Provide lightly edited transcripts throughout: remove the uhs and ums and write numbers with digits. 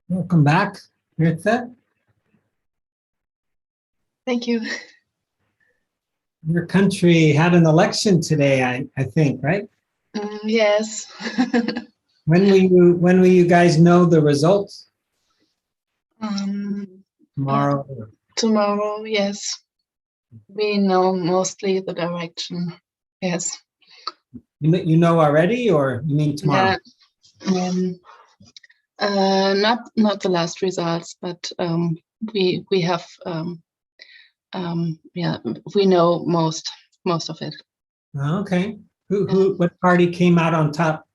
Welcome back, Ritha. Thank you. Your country had an election today, I think, right? Yes. When will you guys know the results? Tomorrow? Tomorrow, yes. We know mostly the direction. Yes. You know already, or you mean tomorrow? Not the last results, but we have we know most of it. Okay. What party came out on top?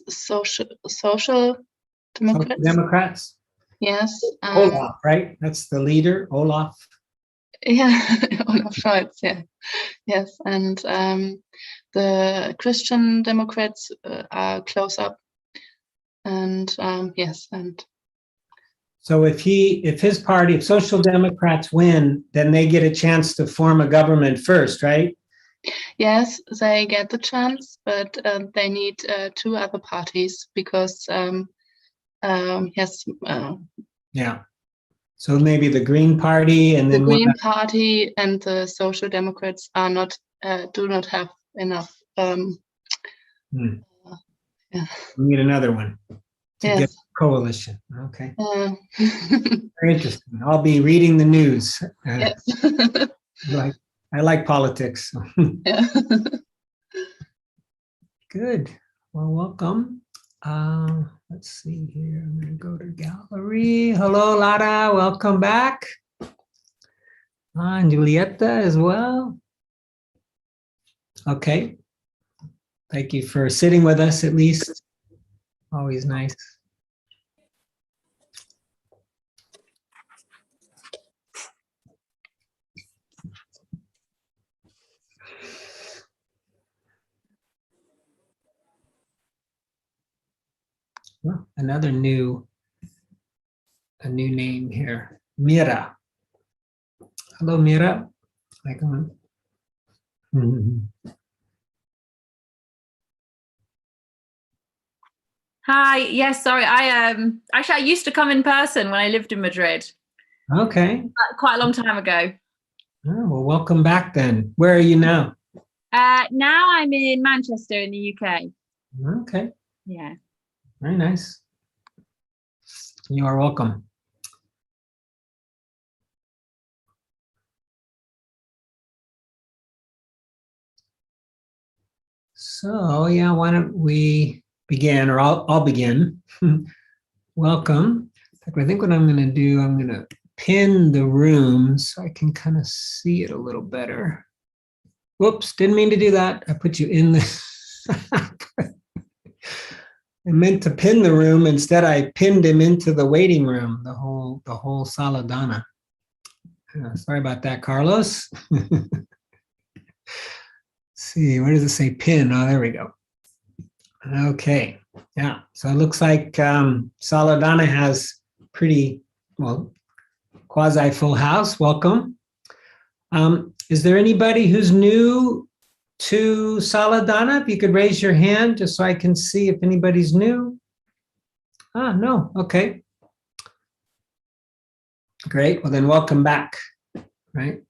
Social Democrats. Democrats? Yes. Olaf, right? That's the leader, Olaf. Yeah, Olaf Scholz, yeah. Yes, and the Christian Democrats are close up. And yes, and so if his party, if Social Democrats win, then they get a chance to form a government first, right? yes, they get the chance, but they need two other parties because Yeah. So maybe the Green Party and then the Green Party and the Social Democrats are not do not have enough. Yeah. We need another one to get a coalition. Okay. Very interesting. I'll be reading the news. Yes. I like politics. Yeah. Good. Well, welcome. Let's see here. I'm going to go to gallery. Hello, Lara. Welcome back. And Julieta as well. Okay. Thank you for sitting with us at least. Always nice. Well, another new name here. Mira. Hello, Mira. Hi, come on. Hi. Yes. Sorry. I actually I used to come in person when I lived in Madrid. Okay. Quite a long time ago. Oh, well, welcome back then. Where are you now? Now I'm in Manchester in the UK. Okay. Yeah. Very nice. You are welcome. So yeah, why don't we begin, or I'll begin. Welcome. In fact, I think what I'm going to do, I'm going to pin the room so I can kind of see it a little better. Whoops, didn't mean to do that. I put you in the. I meant to pin the room. Instead, I pinned him into the waiting room, the whole Saladana. Sorry about that, Carlos. See, where does it say pin? Oh, there we go. Okay, yeah. So it looks like Saladana has pretty, well, quasi full house. Welcome. Is there anybody who's new to Saladana? If you could raise your hand just so I can see if anybody's new. No. Okay. Great. Well, then welcome back. Right.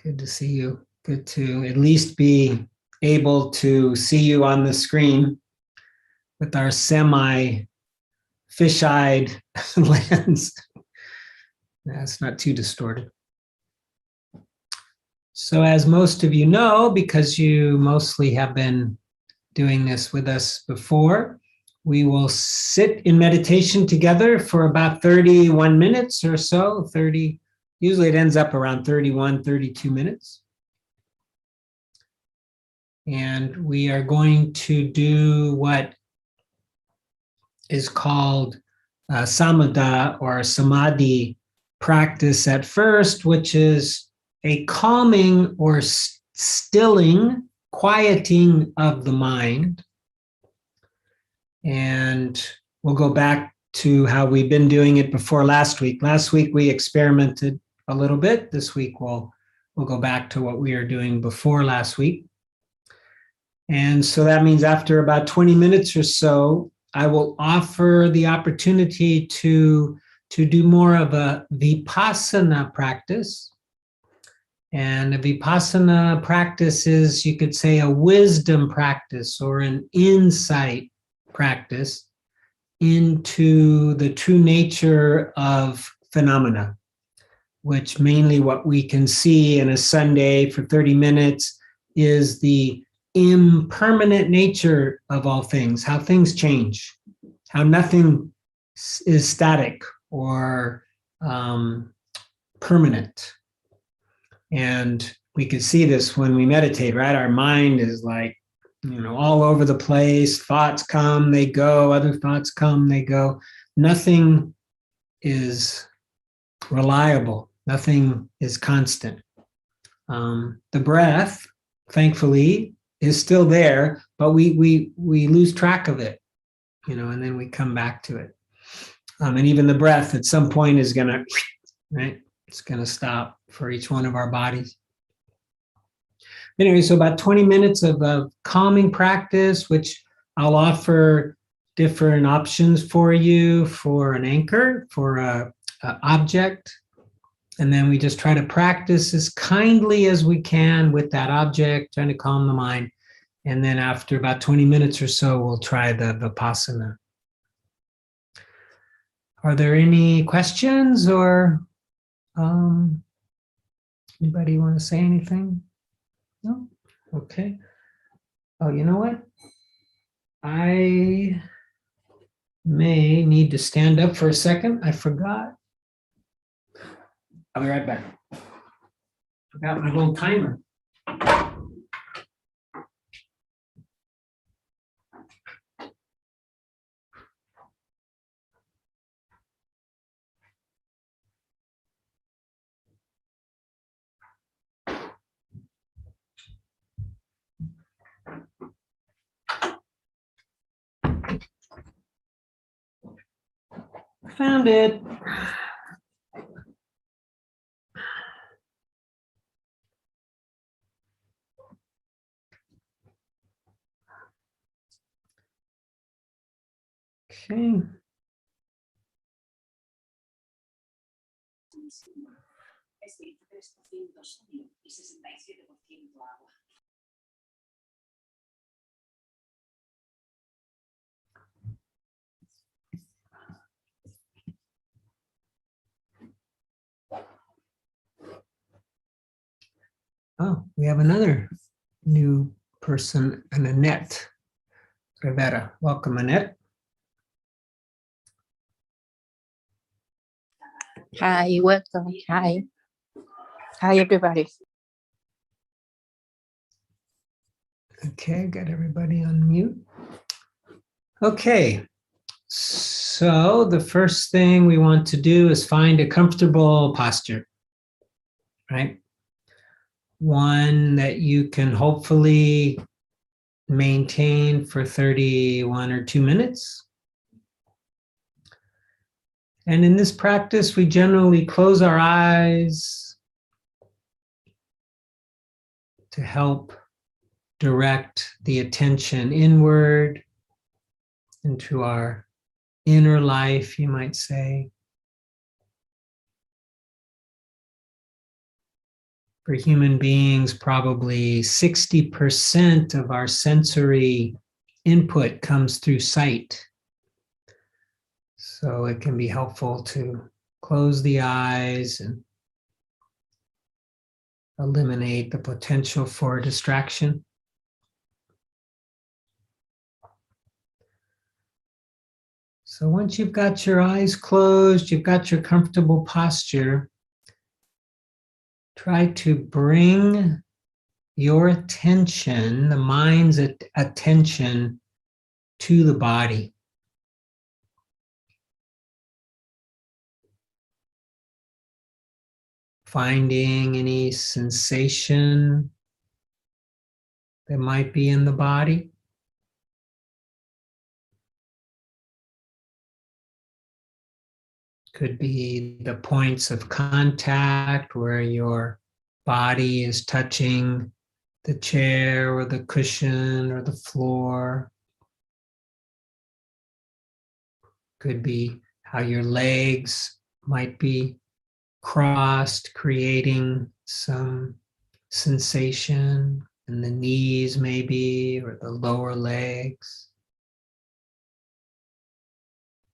Good to see you. Good to at least be able to see you on the screen with our semi fish-eyed lens. That's not too distorted. So as most of you know, because you mostly have been doing this with us before, we will sit in meditation together for about 31 minutes or so, 30, usually it ends up around 31, 32 minutes. And we are going to do what is called Samada or Samadhi practice at first, which is a calming or stilling, quieting of the mind. And we'll go back to how we've been doing it before last week. Last week we experimented a little bit. This week we'll go back to what we were doing before last week. And so that means after about 20 minutes or so, I will offer the opportunity to do more of a Vipassana practice. And a Vipassana practice is, you could say, a wisdom practice or an insight practice into the true nature of phenomena, which mainly what we can see in a Sunday for 30 minutes is the impermanent nature of all things, how things change, how nothing is static or permanent. And we can see this when we meditate, right? Our mind is like, all over the place. Thoughts come, they go, other thoughts come, they go. Nothing is reliable. Nothing is constant. The breath, thankfully, is still there, but we lose track of it, and then we come back to it. And even the breath at some point is gonna, right? It's gonna stop for each one of our bodies. Anyway, so about 20 minutes of calming practice, which I'll offer different options for you for an anchor, for a object. And then we just try to practice as kindly as we can with that object, trying to calm the mind. And then after about 20 minutes or so, we'll try the Vipassana. Are there any questions or anybody want to say anything? No? Okay. Oh, you know what? I may need to stand up for a second. I forgot. I'll be right back. Forgot my little timer. Found it. Okay. Oh, we have another new person, an Annette Rivera. Welcome, Annette. Hi, welcome. Hi. Hi, everybody. Okay, got everybody on mute. Okay, so the first thing we want to do is find a comfortable posture, right? One that you can hopefully maintain for 31 or 2 minutes. And in this practice, we generally close our eyes to help direct the attention inward into our inner life, you might say. For human beings, probably 60% of our sensory input comes through sight. So it can be helpful to close the eyes and eliminate the potential for distraction. So once you've got your eyes closed, you've got your comfortable posture, try to bring your attention, the mind's attention, to the body. Finding any sensation that might be in the body. Could be the points of contact where your body is touching the chair or the cushion or the floor. Could be how your legs might be crossed, creating some sensation in the knees maybe, or the lower legs.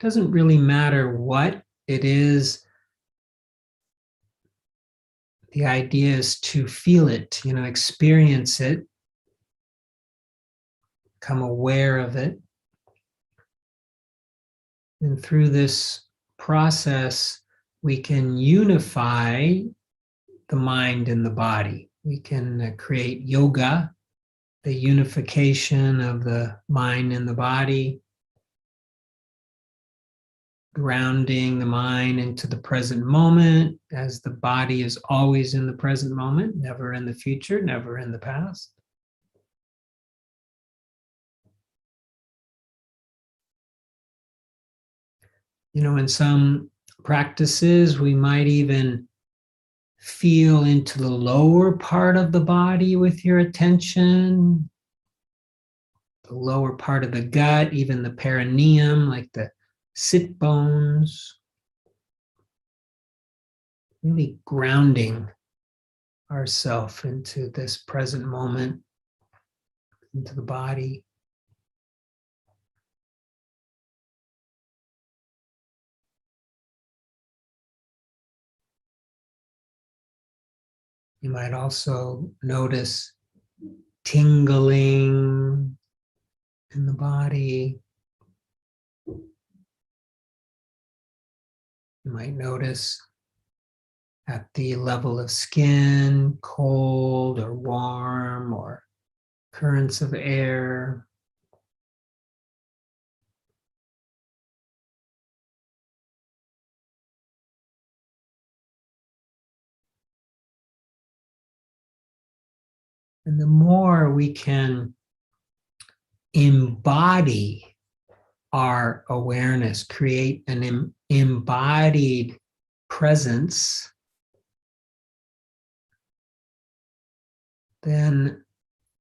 Doesn't really matter what it is. The idea is to feel it, experience it, become aware of it. And through this process, we can unify the mind and the body. We can create yoga, the unification of the mind and the body, grounding the mind into the present moment, as the body is always in the present moment, never in the future, never in the past. In some practices, we might even feel into the lower part of the body with your attention, the lower part of the gut, even the perineum, like the sit bones, really grounding ourselves into this present moment, into the body. You might also notice tingling in the body. You might notice at the level of skin, cold or warm, or currents of air. And the more we can embody our awareness, create an embodied presence, then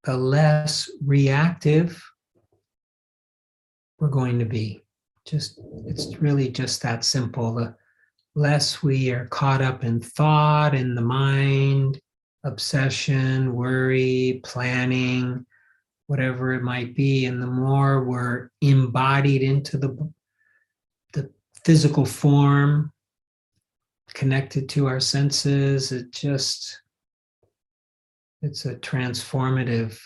the less reactive we're going to be. It's really just that simple. The less we are caught up in thought, in the mind, obsession, worry, planning, whatever it might be, and the more we're embodied into the physical form, connected to our senses, it's a transformative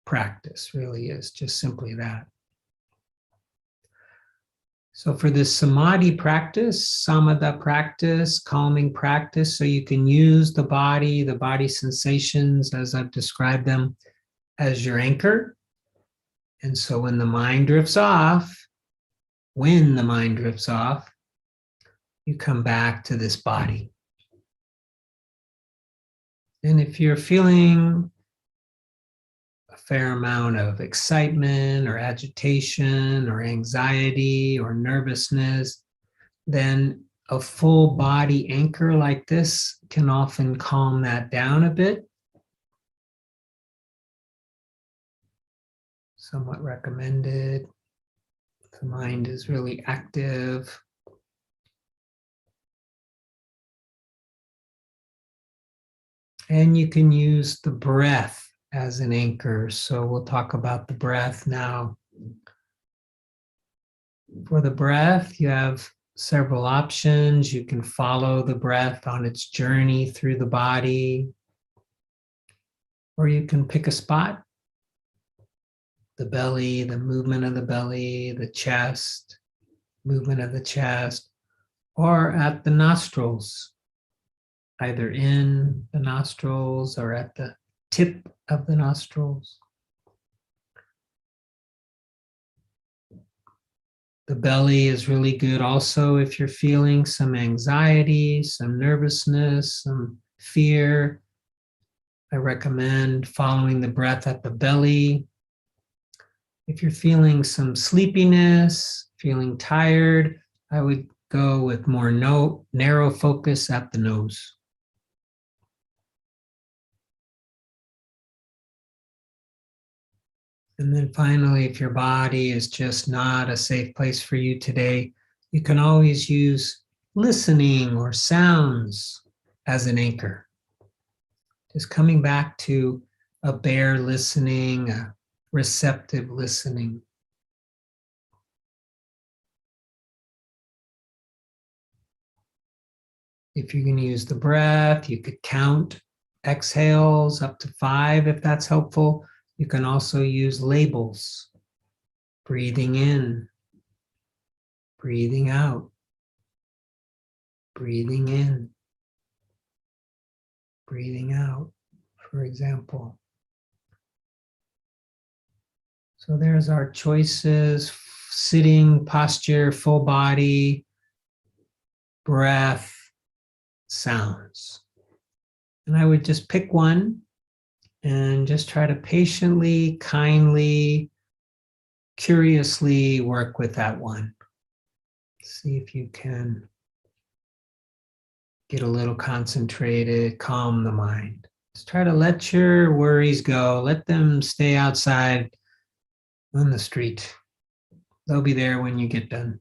practice, really is, just simply that. So for this samadhi practice, samada practice, calming practice, so you can use the body sensations as I've described them, as your anchor. And so when the mind drifts off, you come back to this body. And if you're feeling a fair amount of excitement or agitation or anxiety or nervousness, then a full body anchor like this can often calm that down a bit. Somewhat recommended. The mind is really active. And you can use the breath as an anchor. So we'll talk about the breath now. For the breath, you have several options. You can follow the breath on its journey through the body, or you can pick a spot. The belly, the movement of the belly, the chest, movement of the chest, or at the nostrils, either in the nostrils or at the tip of the nostrils. The belly is really good also if you're feeling some anxiety, some nervousness, some fear. I recommend following the breath at the belly. If you're feeling some sleepiness, feeling tired, I would go with more narrow focus at the nose. And then finally, if your body is just not a safe place for you today, you can always use listening or sounds as an anchor. Just coming back to a bare listening, a receptive listening. If you can use the breath, you could count exhales up to 5 if that's helpful. You can also use labels. Breathing in, breathing out, breathing in, breathing out, for example. So there's our choices: sitting posture, full body, breath, sounds. And I would just pick one and just try to patiently, kindly, curiously work with that one. See if you can get a little concentrated, calm the mind. Just try to let your worries go. Let them stay outside on the street. They'll be there when you get done.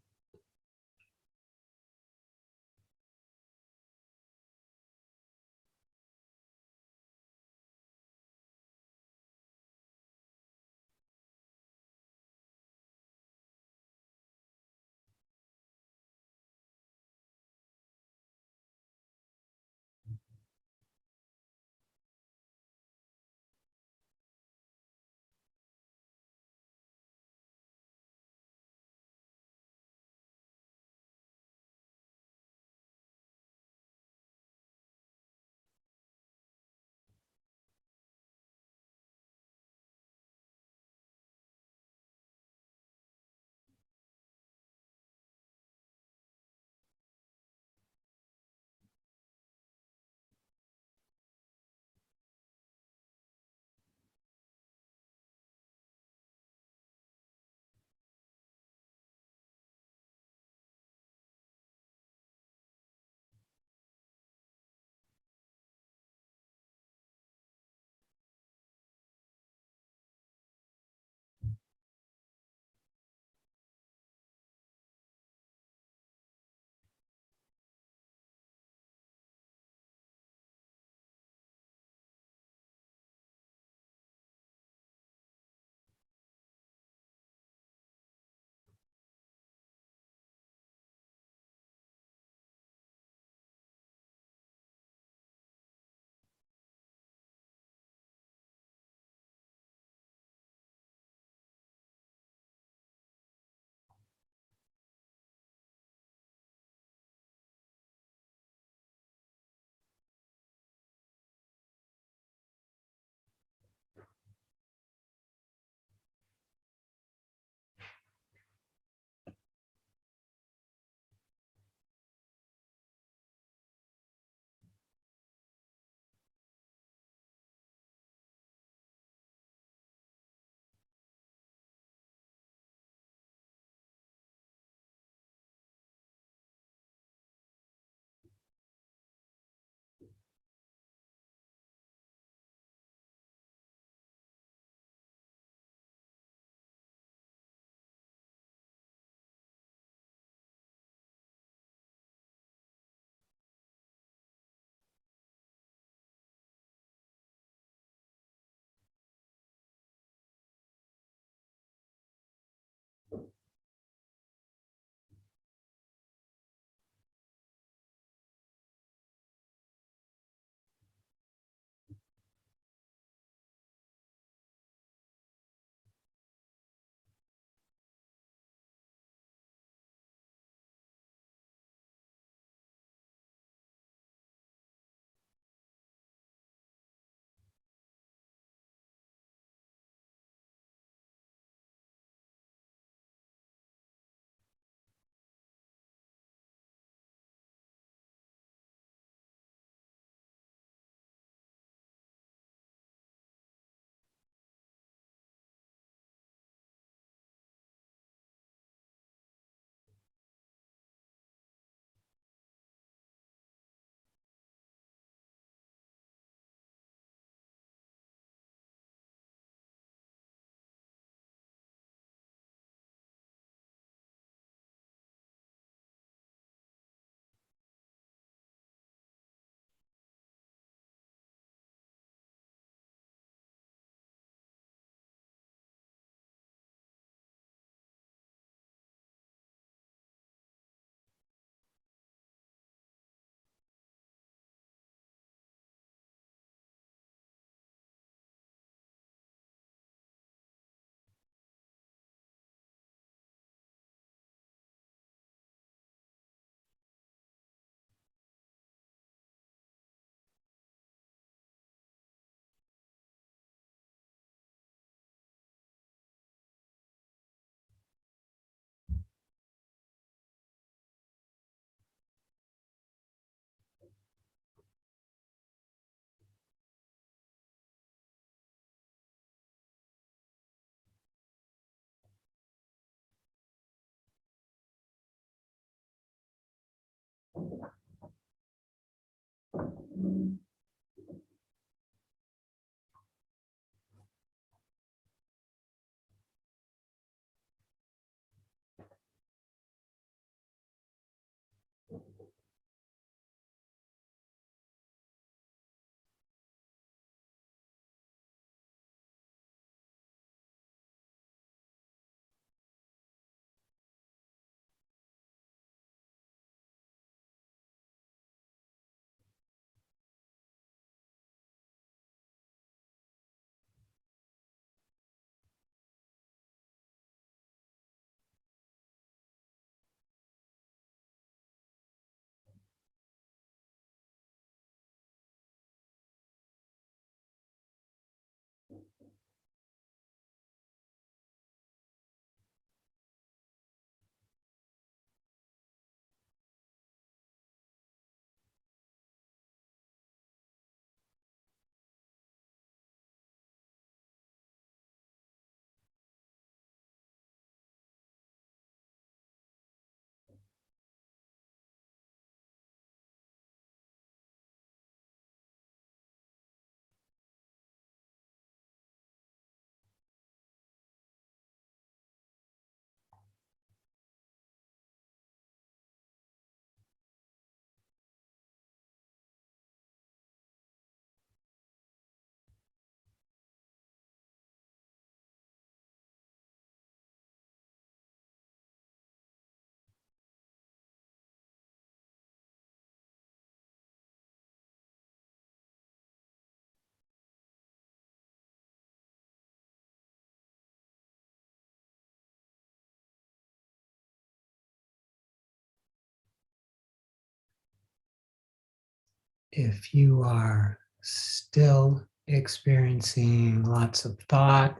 If you are still experiencing lots of thought,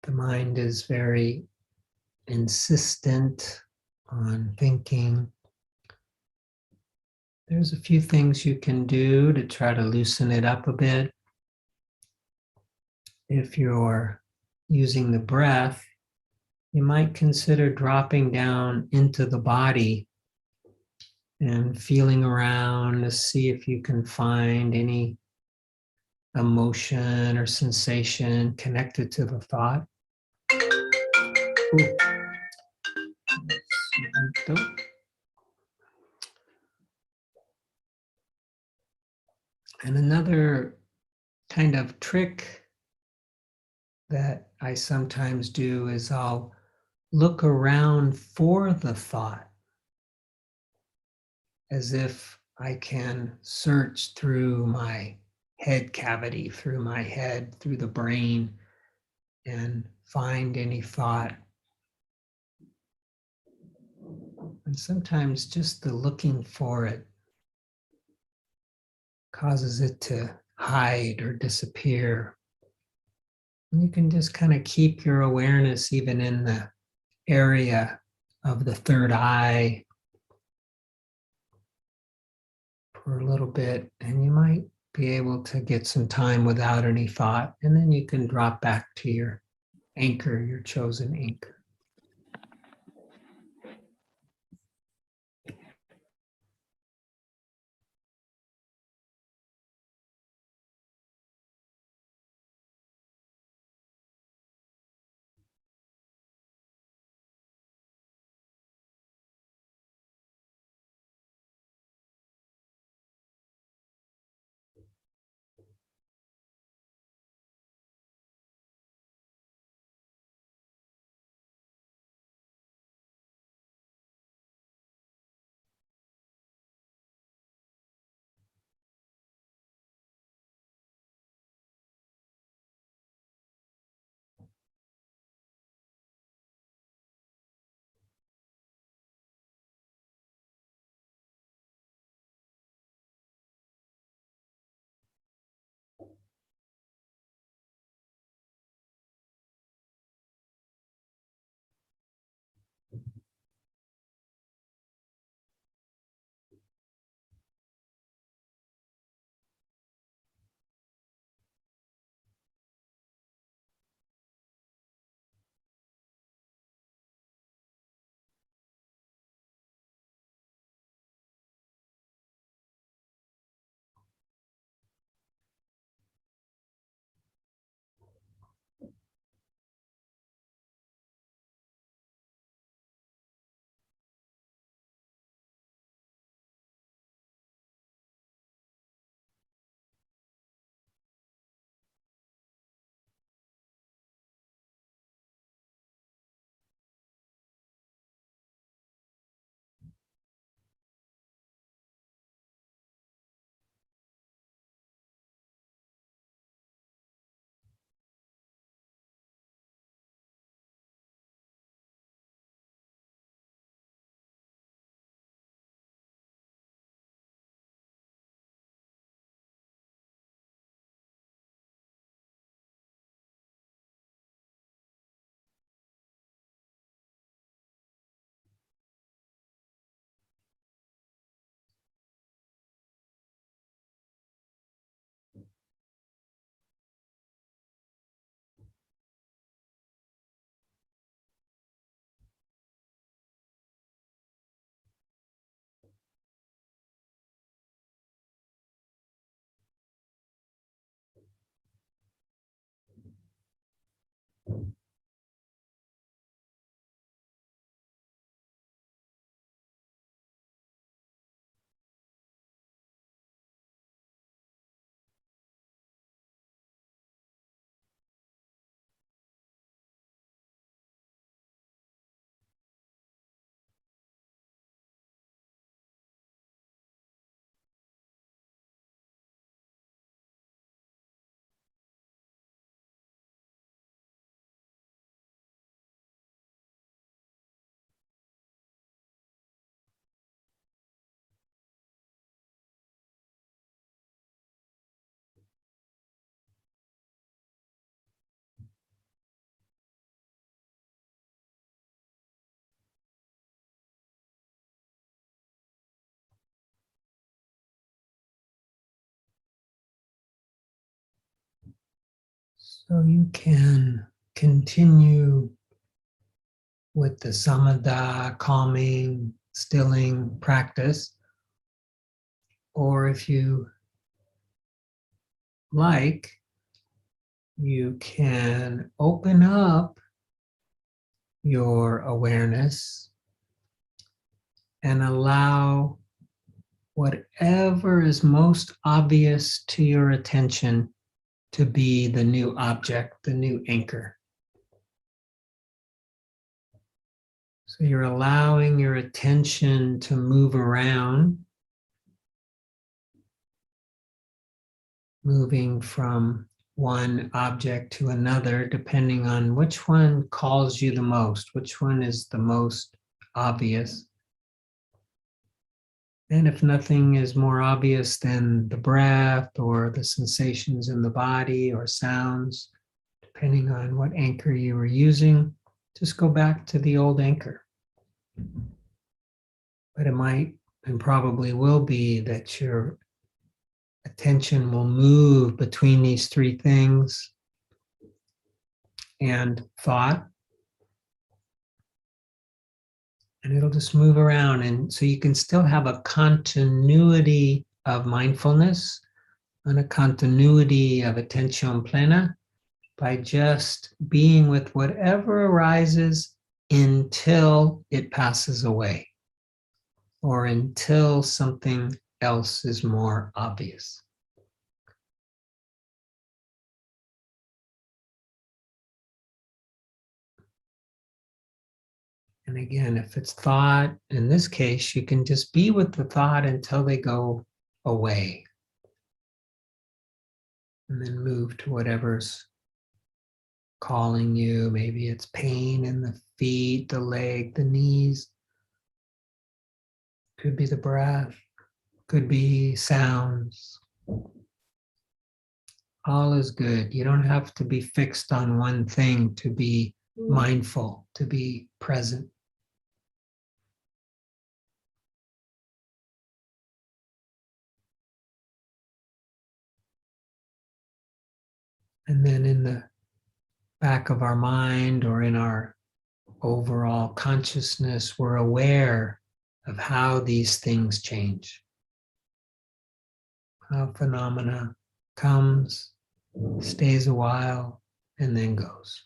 the mind is very insistent on thinking, there's a few things you can do to try to loosen it up a bit. If you're using the breath, you might consider dropping down into the body and feeling around to see if you can find any emotion or sensation connected to the thought. Ooh. And another kind of trick that I sometimes do is I'll look around for the thought as if I can search through my head cavity, through my head, through the brain, and find any thought. And sometimes just the looking for it causes it to hide or disappear. And you can just kind of keep your awareness even in the area of the third eye for a little bit, and you might be able to get some time without any thought, and then you can drop back to your anchor, your chosen anchor. So you can continue with the Samada, calming, stilling practice, or if you like, you can open up your awareness and allow whatever is most obvious to your attention to be the new object, the new anchor. So you're allowing your attention to move around, moving from one object to another, depending on which one calls you the most, which one is the most obvious. And if nothing is more obvious than the breath or the sensations in the body or sounds, depending on what anchor you were using, just go back to the old anchor. But it might and probably will be that your attention will move between these three things and thought, and it'll just move around. And so you can still have a continuity of mindfulness and a continuity of attention plena by just being with whatever arises until it passes away or until something else is more obvious. And again, if it's thought, in this case, you can just be with the thought until they go away. And then move to whatever's calling you. Maybe it's pain in the feet, the leg, the knees. Could be the breath, could be sounds. All is good. You don't have to be fixed on one thing to be mindful, to be present. And then in the back of our mind or in our overall consciousness, we're aware of how these things change. How phenomena comes, stays a while, and then goes.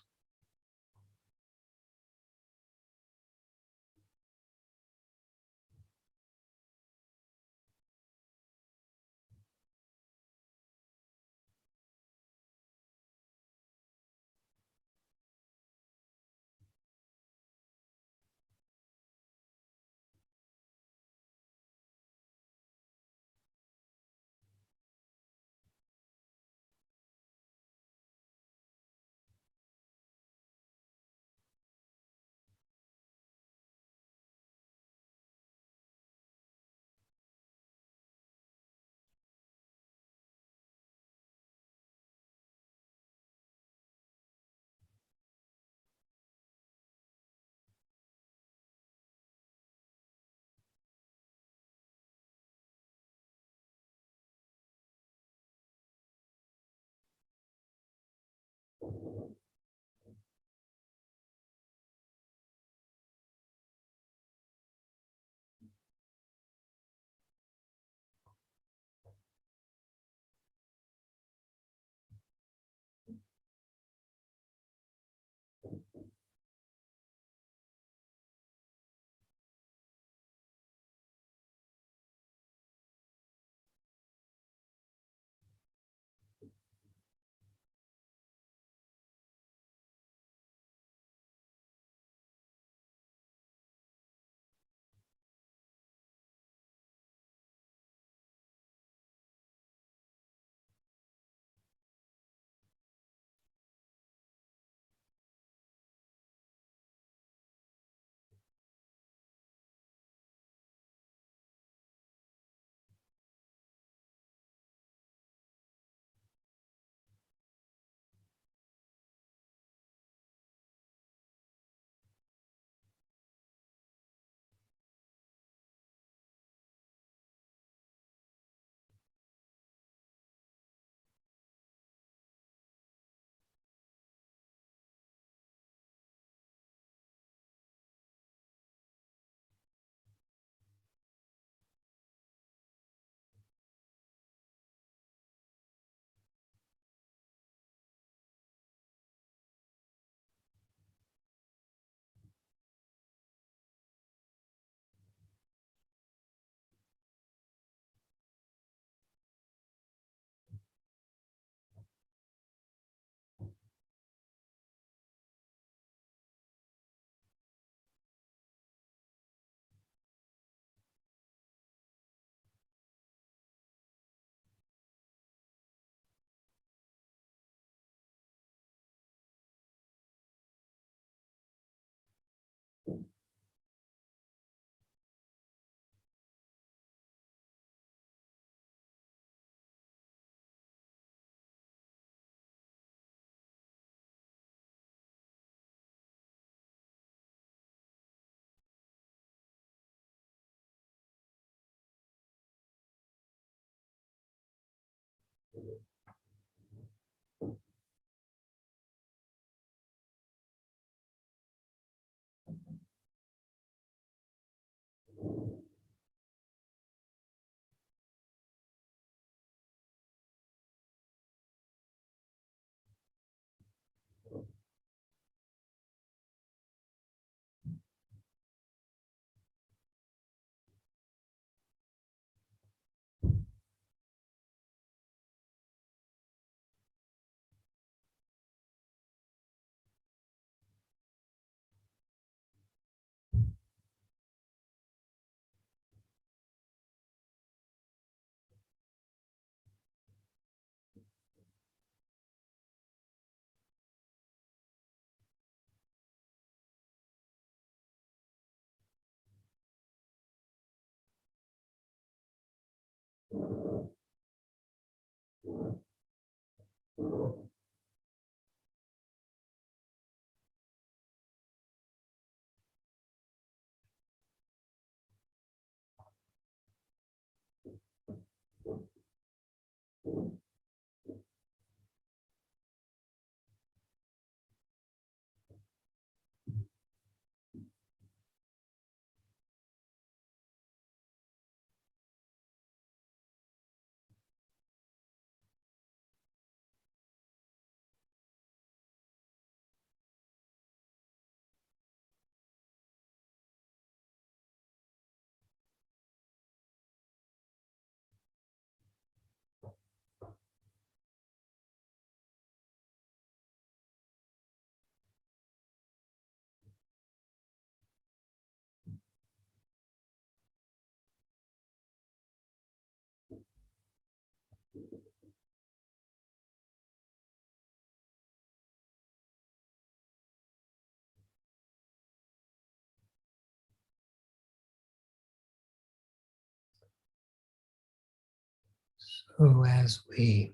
So as we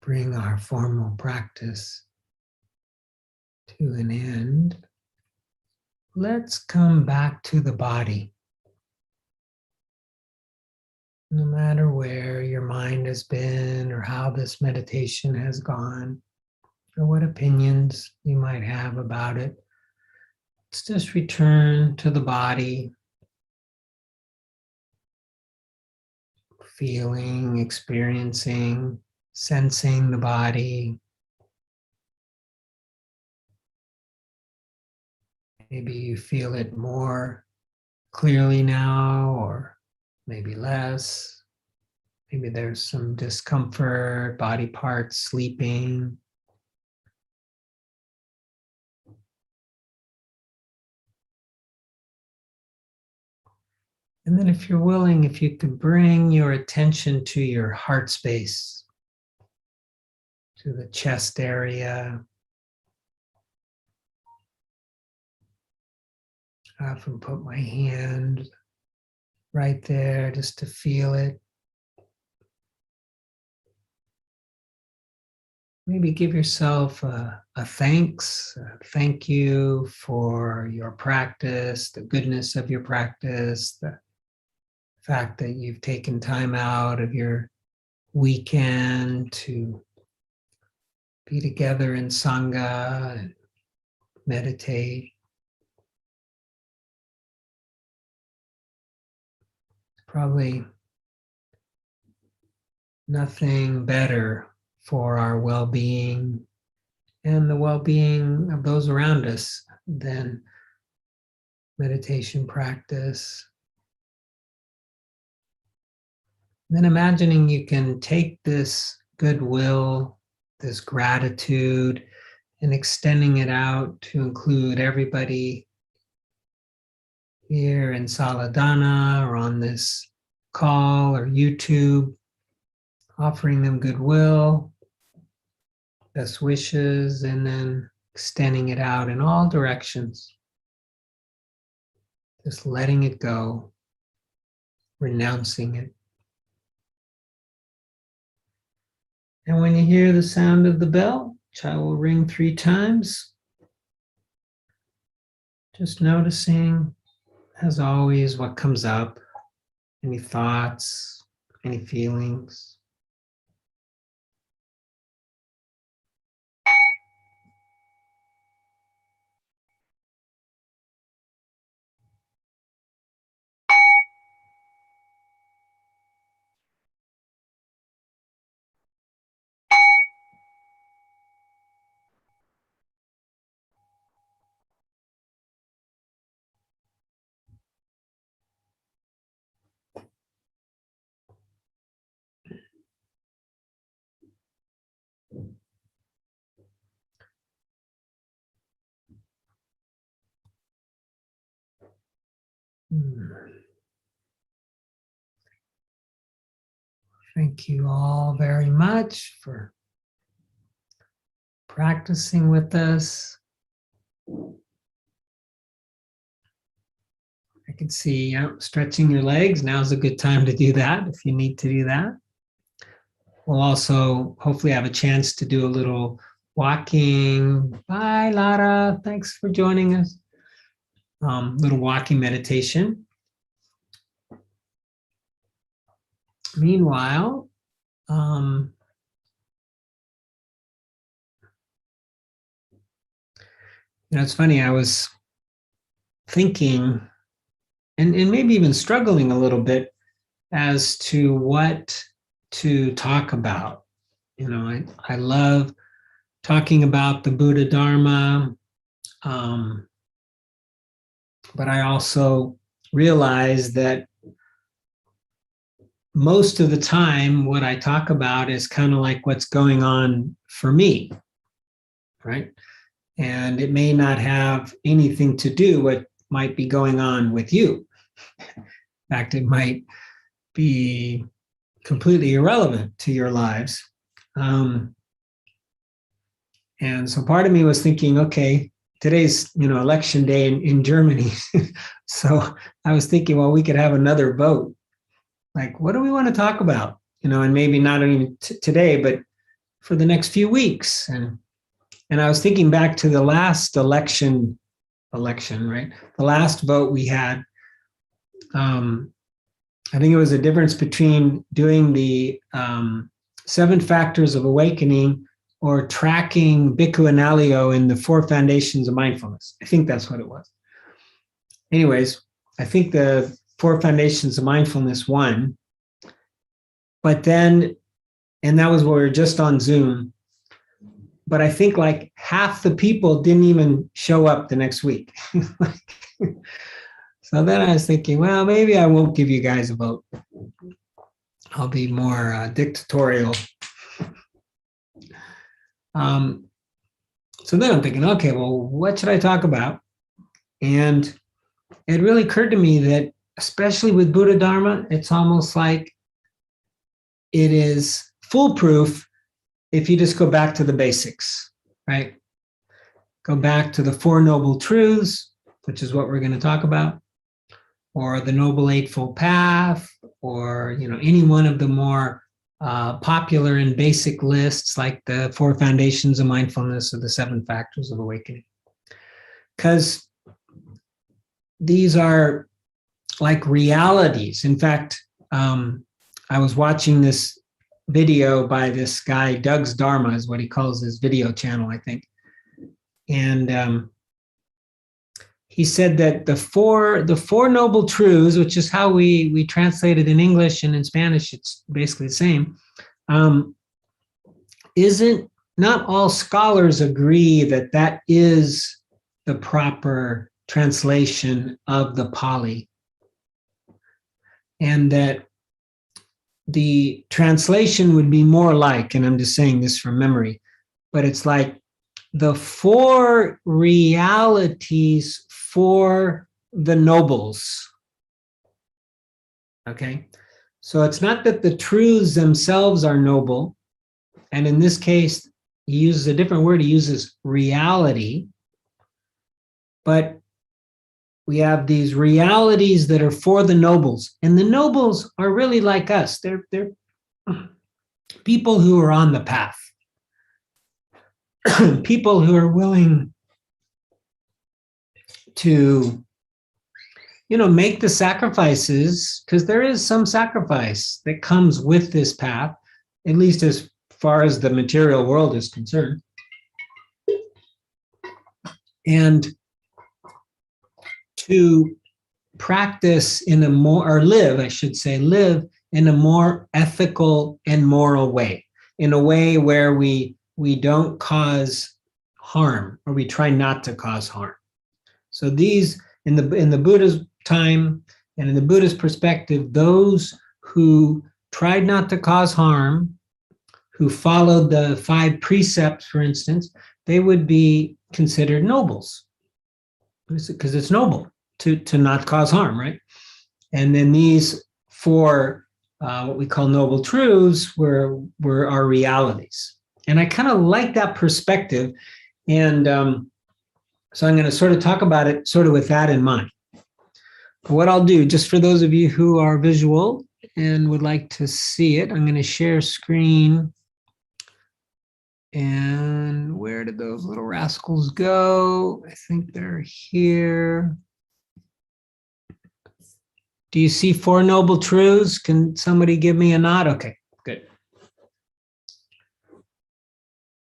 bring our formal practice to an end, let's come back to the body. No matter where your mind has been or how this meditation has gone, or what opinions you might have about it, let's just return to the body, feeling, experiencing, sensing the body. Maybe you feel it more clearly now, or maybe less. Maybe there's some discomfort, body parts sleeping. And then if you're willing, if you could bring your attention to your heart space, to the chest area. I often put my hand right there just to feel it. Maybe give yourself a thanks, a thank you for your practice, the goodness of your practice, the fact that you've taken time out of your weekend to be together in Sangha and meditate. Probably nothing better for our well-being and the well-being of those around us than meditation practice. Then imagining you can take this goodwill, this gratitude, and extending it out to include everybody here in Saladana or on this call or YouTube, offering them goodwill, best wishes, and then extending it out in all directions. Just letting it go, renouncing it. And when you hear the sound of the bell, which I will ring 3 times, just noticing, as always, what comes up, any thoughts, any feelings. Thank you all very much for practicing with us. I can see stretching your legs. Now's a good time to do that if you need to do that. we'll also hopefully have a chance to do a little walking. Bye, Lara. Thanks for joining us. Little walking meditation. Meanwhile, it's funny, I was thinking and maybe even struggling a little bit as to what to talk about. I love talking about the Buddha Dharma, but I also realize that most of the time what I talk about is kind of like what's going on for me, right? And it may not have anything to do with what might be going on with you. In fact, it might be completely irrelevant to your lives. And so part of me was thinking, okay, today's election day in Germany. So I was thinking, well, we could have another vote. Like, what do we want to talk about? And maybe not even today, but for the next few weeks. And I was thinking back to the last election, right? The last vote we had. I think it was a difference between doing the 7 factors of awakening or tracking Bhikkhu Analayo in the 4 foundations of mindfulness. I think that's what it was. Anyways, I think the 4 foundations of mindfulness won. But then, and that was when we were just on Zoom. But I think like half the people didn't even show up the next week. So then I was thinking, well, maybe I won't give you guys a vote. I'll be more dictatorial. So then I'm thinking, okay, well, what should I talk about? And it really occurred to me that, especially with Buddha Dharma, it's almost like it is foolproof if you just go back to the basics, right? Go back to the 4 Noble Truths, which is what we're going to talk about, or the Noble Eightfold Path, or any one of the more popular and basic lists like the 4 Foundations of Mindfulness or the 7 Factors of Awakening. Because these are like realities. In fact, I was watching this video by this guy, Doug's Dharma is what he calls his video channel, I think. And he said that the four Noble Truths, which is how we translate it in English, and in Spanish, it's basically the same, not all scholars agree that is the proper translation of the Pali. And that the translation would be more like, and I'm just saying this from memory, but it's like the 4 realities for the nobles. Okay? So it's not that the truths themselves are noble, and in this case, he uses a different word, he uses reality, but we have these realities that are for the nobles, and the nobles are really like us. They're people who are on the path, people who are willing to, make the sacrifices, because there is some sacrifice that comes with this path, at least as far as the material world is concerned. And to practice in a more, or live in a more ethical and moral way, in a way where we don't cause harm, or we try not to cause harm. So these, in the Buddha's time and in the Buddha's perspective, those who tried not to cause harm, who followed the 5 precepts, for instance, they would be considered nobles, because it's noble to not cause harm, right? And then these 4 what we call noble truths were our realities. And I kind of like that perspective. And so I'm going to sort of talk about it sort of with that in mind. But what I'll do, just for those of you who are visual, and would like to see it, I'm going to share screen. And where did those little rascals go? I think they're here. Do you see Four Noble Truths? Can somebody give me a nod? Okay, good.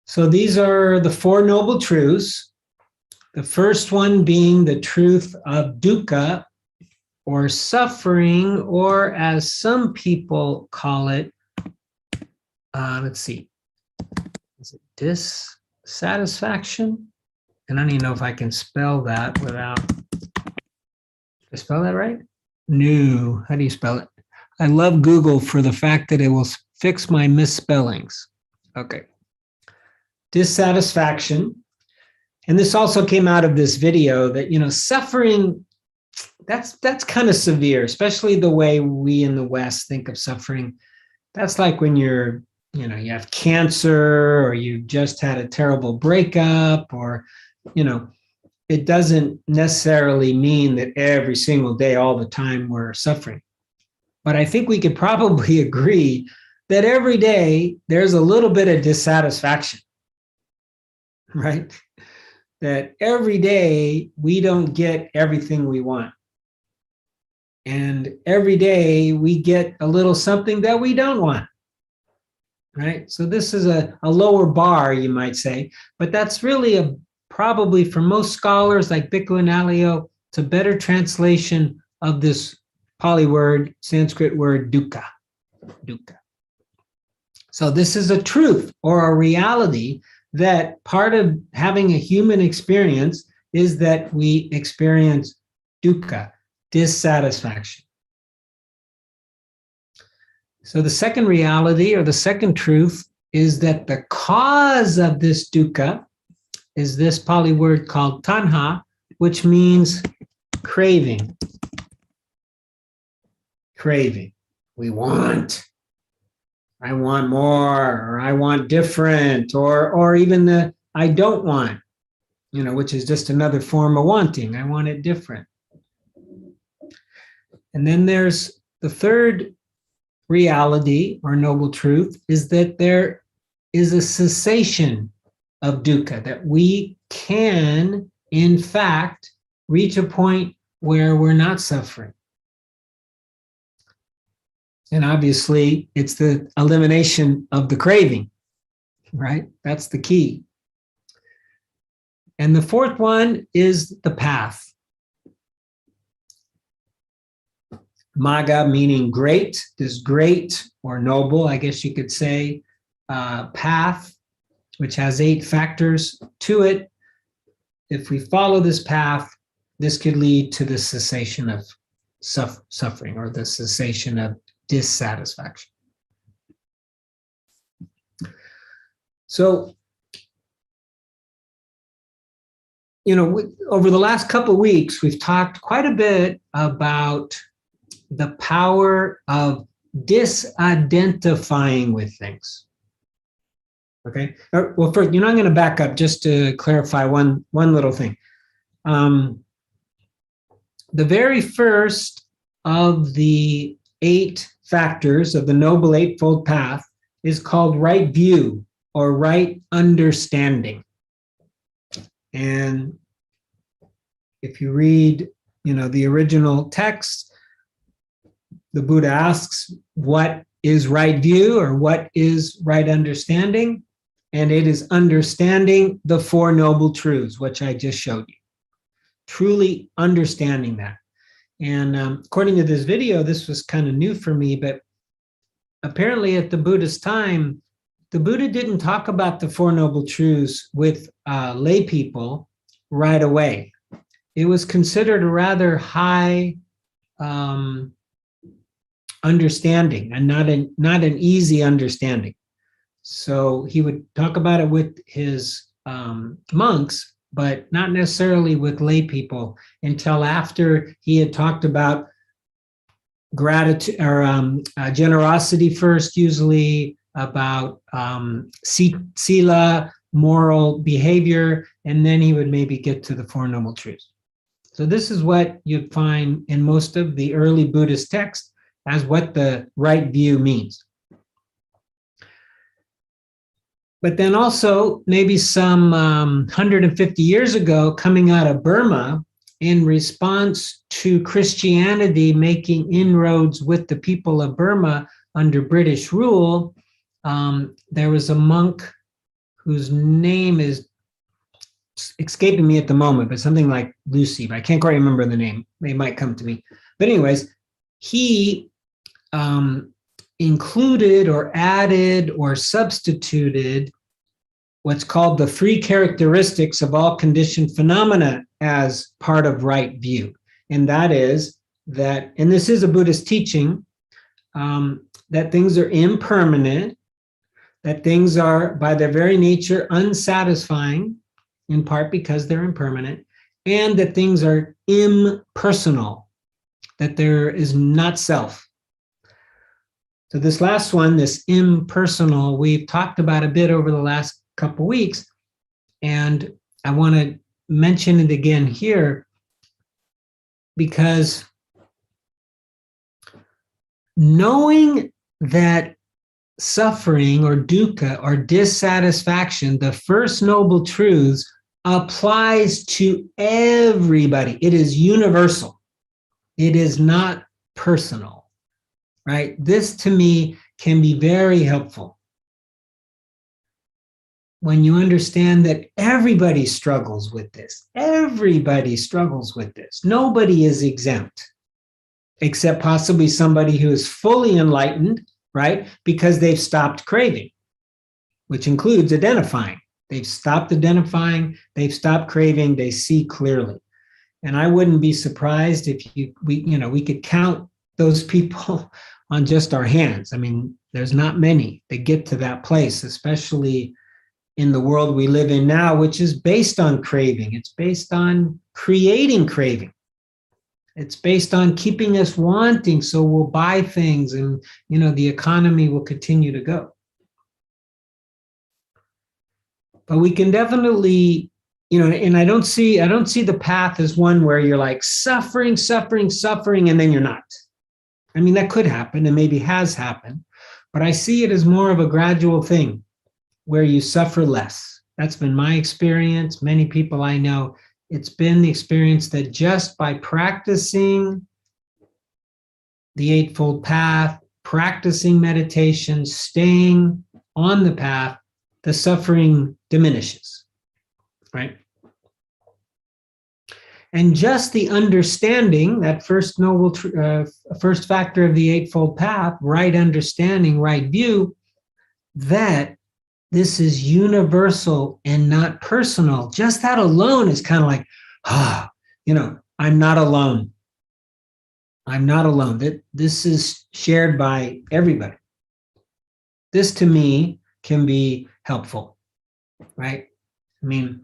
So these are the Four Noble Truths. The first one being the truth of dukkha, or suffering, or as some people call it, let's see, is it dissatisfaction? And I don't even know if I can spell that without, did I spell that right? No, how do you spell it? I love Google for the fact that it will fix my misspellings. Okay. Dissatisfaction. And this also came out of this video that, suffering, that's kind of severe, especially the way we in the West think of suffering. That's like when you have cancer, or you just had a terrible breakup, or, it doesn't necessarily mean that every single day, all the time, we're suffering. But I think we could probably agree that every day there's a little bit of dissatisfaction, right? That every day we don't get everything we want. And every day we get a little something that we don't want, right? So this is a lower bar, you might say, but that's really probably for most scholars like Bhikkhu and Alio, it's a better translation of this Pali word, Sanskrit word, dukkha. Dukkha. So this is a truth or a reality that part of having a human experience is that we experience dukkha, dissatisfaction. So the second reality, or the second truth, is that the cause of this dukkha is this Pali word called tanha, which means craving. Craving. We want. I want more, or I want different, or even the I don't want, which is just another form of wanting. I want it different. And then there's the third reality, or noble truth, is that there is a cessation of dukkha, that we can, in fact, reach a point where we're not suffering. And obviously, it's the elimination of the craving, right? That's the key. And the fourth one is the path. Magga meaning great, this great or noble, I guess you could say, path, which has 8 factors to it. If we follow this path, this could lead to the cessation of suffering, or the cessation of dissatisfaction. So, over the last couple of weeks, we've talked quite a bit about the power of disidentifying with things. Okay. Well, first, I'm going to back up just to clarify one little thing. The very first of the 8 factors of the Noble Eightfold Path is called right view, or right understanding. And if you read, the original text, the Buddha asks, what is right view, or what is right understanding? And it is understanding the Four Noble Truths, which I just showed you. Truly understanding that. And according to this video, this was kind of new for me, but apparently at the Buddha's time, the Buddha didn't talk about the Four Noble Truths with lay people right away. It was considered a rather high understanding, and not an easy understanding. So he would talk about it with his monks, but not necessarily with lay people until after he had talked about gratitude or generosity first, usually about sila, moral behavior, and then he would maybe get to the Four Noble Truths. So this is what you'd find in most of the early Buddhist texts, as what the right view means. But then also maybe some 150 years ago, coming out of Burma, in response to Christianity making inroads with the people of Burma under British rule, there was a monk whose name is escaping me at the moment, but something like Lucy, but I can't quite remember the name. It might come to me. But anyways, he included or added or substituted what's called the three characteristics of all conditioned phenomena as part of right view. And that is that, and this is a Buddhist teaching, that things are impermanent, that things are by their very nature unsatisfying, in part because they're impermanent, and that things are impersonal, that there is not self. So this last one, this impersonal, we've talked about a bit over the last couple weeks, and I want to mention it again here because knowing that suffering or dukkha or dissatisfaction, the first noble truths, applies to everybody. It is universal. It is not personal, right? This to me can be very helpful when you understand that everybody struggles with this. Everybody struggles with this. Nobody is exempt, except possibly somebody who is fully enlightened, right? Because they've stopped craving, which includes identifying. They've stopped identifying, they've stopped craving, they see clearly. And I wouldn't be surprised if we could count those people on just our hands. I mean, there's not many that get to that place, especially in the world we live in now, which is based on craving. It's based on creating craving. It's based on keeping us wanting, so we'll buy things and, the economy will continue to go. But we can definitely, and I don't see the path as one where you're like suffering, and then you're not. I mean, that could happen and maybe has happened, but I see it as more of a gradual thing where you suffer less. That's been my experience. Many people I know, it's been the experience that just by practicing the Eightfold Path, practicing meditation, staying on the path, the suffering diminishes, right? And just the understanding, that first noble, first factor of the Eightfold Path, right understanding, right view, that this is universal and not personal. Just that alone is kind of like, I'm not alone. I'm not alone. This is shared by everybody. This to me can be helpful, right? I mean,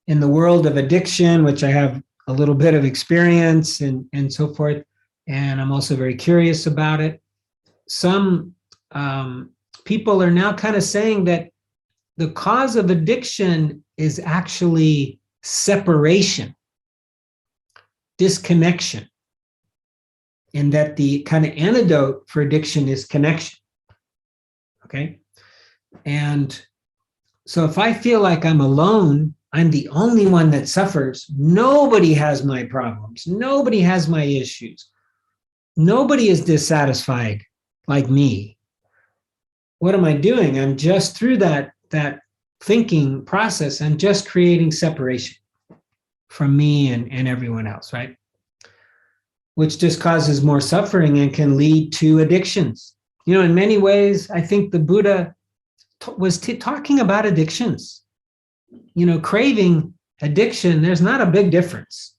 in the world of addiction, which I have a little bit of experience and so forth, and I'm also very curious about it, some people are now kind of saying that the cause of addiction is actually separation, disconnection, and that the kind of antidote for addiction is connection, okay? And so if I feel like I'm alone, I'm the only one that suffers, nobody has my problems, nobody has my issues, nobody is dissatisfied like me. What am I doing? I'm just through that thinking process, I'm just creating separation from me and everyone else, right? Which just causes more suffering and can lead to addictions. In many ways, I think the Buddha was talking about addictions. Craving, addiction, there's not a big difference,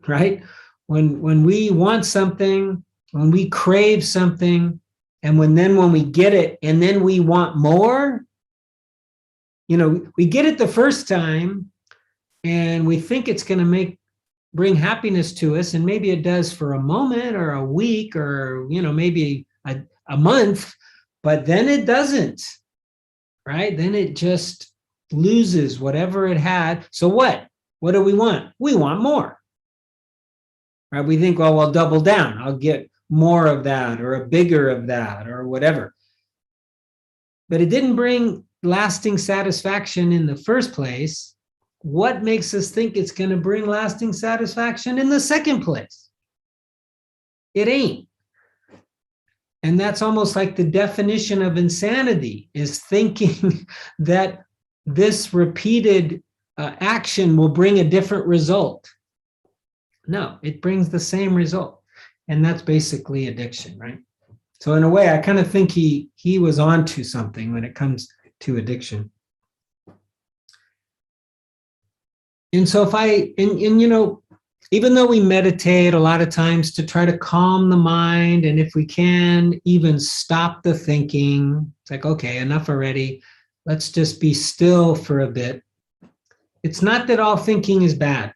right? When we want something, when we crave something, and when we get it and then we want more, we get it the first time and we think it's going to bring happiness to us, and maybe it does for a moment or a week or maybe a month, but then it doesn't, right? Then it just loses whatever it had. So what do we want? We want more, right? We think, well, we'll double down. I'll get more of that or a bigger of that or whatever. But it didn't bring lasting satisfaction in the first place. What makes us think it's going to bring lasting satisfaction in the second place? It ain't. And that's almost like the definition of insanity, is thinking that this repeated action will bring a different result. No, it brings the same result. And that's basically addiction, right? So in a way, I kind of think he was onto something when it comes to addiction. And so if you know, even though we meditate a lot of times to try to calm the mind, and if we can even stop the thinking, it's like, okay, enough already. Let's just be still for a bit. It's not that all thinking is bad.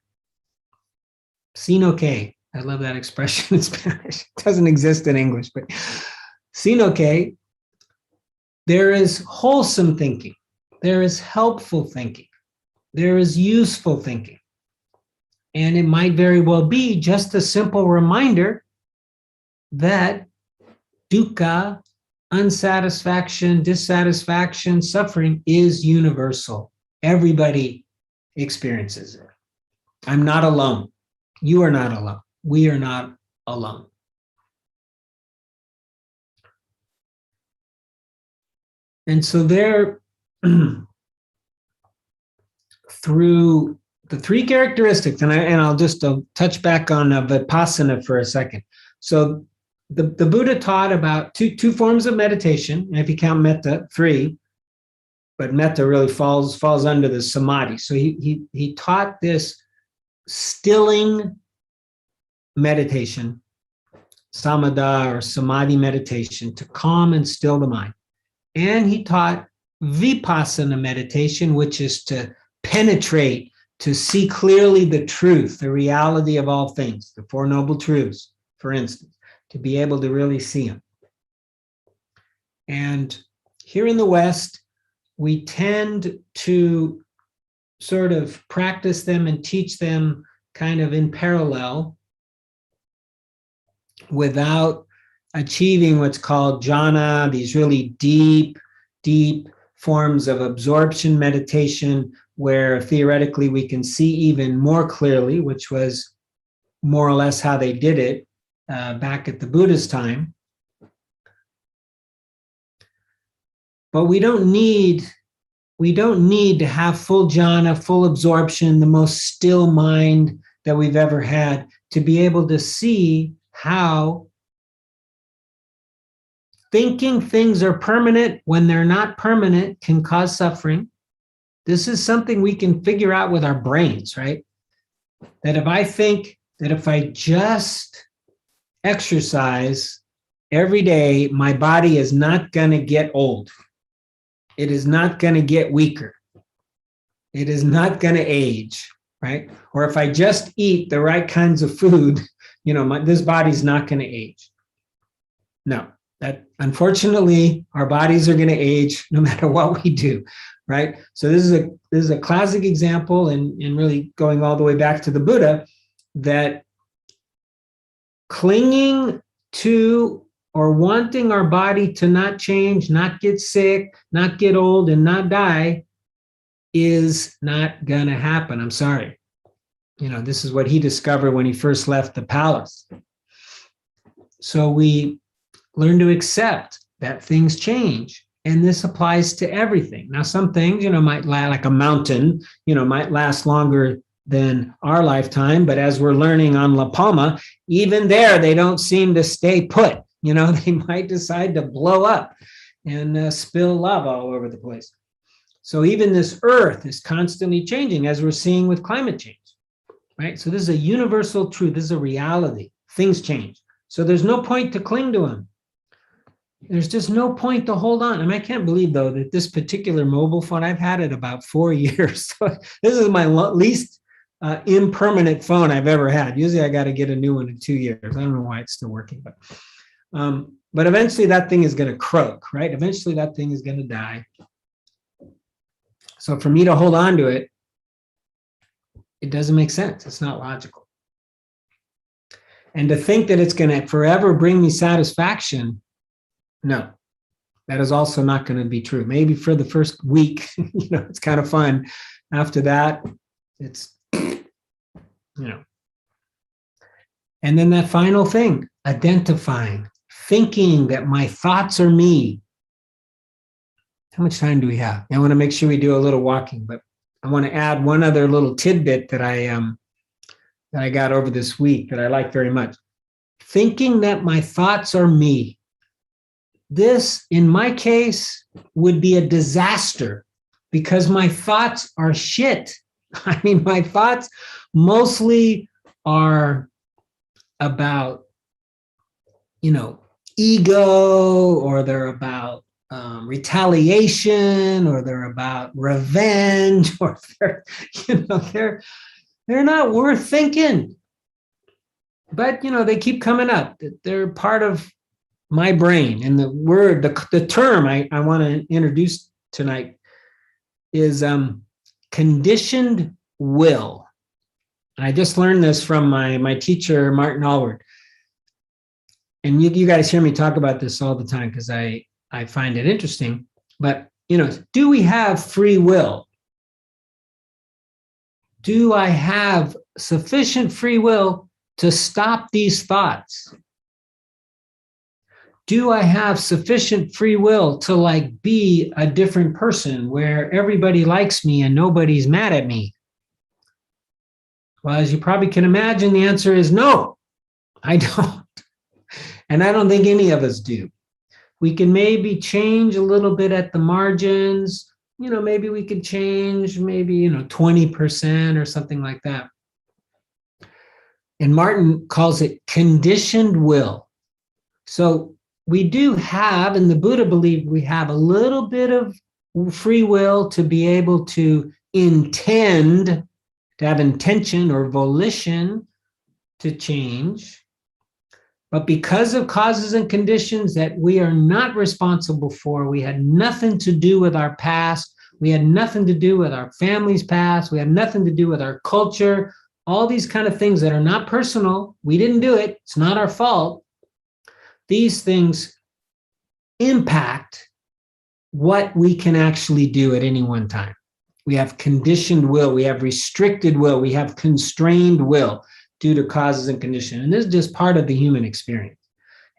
Sino que. I love that expression in Spanish. It doesn't exist in English, but sino que. There is wholesome thinking. There is helpful thinking. There is useful thinking. And it might very well be just a simple reminder that dukkha, unsatisfaction, dissatisfaction, suffering is universal. Everybody experiences it. I'm not alone. You are not alone. We are not alone. And so there, through the three characteristics, and I'll just touch back on Vipassana for a second. So the Buddha taught about two forms of meditation, and if you count metta, 3, but metta really falls under the samadhi. So he taught this stilling meditation, samada or samadhi meditation, to calm and still the mind. And he taught vipassana meditation, which is to penetrate, to see clearly the truth, the reality of all things, the Four Noble Truths, for instance, to be able to really see them. And here in the West, we tend to sort of practice them and teach them kind of in parallel without achieving what's called jhana, these really deep forms of absorption meditation, where theoretically we can see even more clearly, which was more or less how they did it back at the Buddha's time. But we don't need to have full jhana, full absorption, the most still mind that we've ever had, to be able to see how thinking things are permanent when they're not permanent can cause suffering. This is something we can figure out with our brains, right? That if I think that if I just exercise every day, my body is not going to get old. It is not going to get weaker. It is not going to age, right? Or if I just eat the right kinds of food, this body's not going to age. No, that unfortunately, our bodies are going to age no matter what we do, right? So this is a classic example, and really going all the way back to the Buddha, that clinging to or wanting our body to not change, not get sick, not get old, and not die is not going to happen. I'm sorry. This is what he discovered when he first left the palace. So we learn to accept that things change. And this applies to everything. Now, some things, might last, like a mountain, might last longer than our lifetime. But as we're learning on La Palma, even there, they don't seem to stay put. They might decide to blow up and spill lava all over the place. So even this earth is constantly changing, as we're seeing with climate change, right? So this is a universal truth. This is a reality. Things change. So there's no point to cling to them. There's just no point to hold on. I can't believe, though, that this particular mobile phone, I've had it about 4 years. So this is my least impermanent phone I've ever had. Usually I got to get a new one in 2 years. I don't know why it's still working, but eventually that thing is going to croak, right? Eventually that thing is going to die. So for me to hold on to it, it doesn't make sense. It's not logical. And to think that it's going to forever bring me satisfaction, no, that is also not going to be true. Maybe for the first week, it's kind of fun. After that, it's, And then that final thing, identifying, thinking that my thoughts are me. How much time do we have? I want to make sure we do a little walking, but I want to add one other little tidbit that I got over this week that I like very much. Thinking that my thoughts are me. This, in my case, would be a disaster because my thoughts are shit. I mean, my thoughts mostly are about, ego, or they're about retaliation, or they're about revenge, or they're not worth thinking. But, they keep coming up. They're part of my brain. And the word, the term I want to introduce tonight is conditioned will. I just learned this from my teacher, Martin Allward. And you guys hear me talk about this all the time because I find it interesting. But, do we have free will? Do I have sufficient free will to stop these thoughts? Do I have sufficient free will to be a different person where everybody likes me and nobody's mad at me? Well, as you probably can imagine, the answer is no, I don't. And I don't think any of us do. We can maybe change a little bit at the margins. Maybe we could change 20% or something like that. And Martin calls it conditioned will. So we do have, and the Buddha believed we have a little bit of free will to be able to intend, to have intention or volition to change. But because of causes and conditions that we are not responsible for, we had nothing to do with our past, we had nothing to do with our family's past, we had nothing to do with our culture, all these kind of things that are not personal, we didn't do it, it's not our fault. These things impact what we can actually do at any one time. We have conditioned will, we have restricted will, we have constrained will due to causes and conditions. And this is just part of the human experience.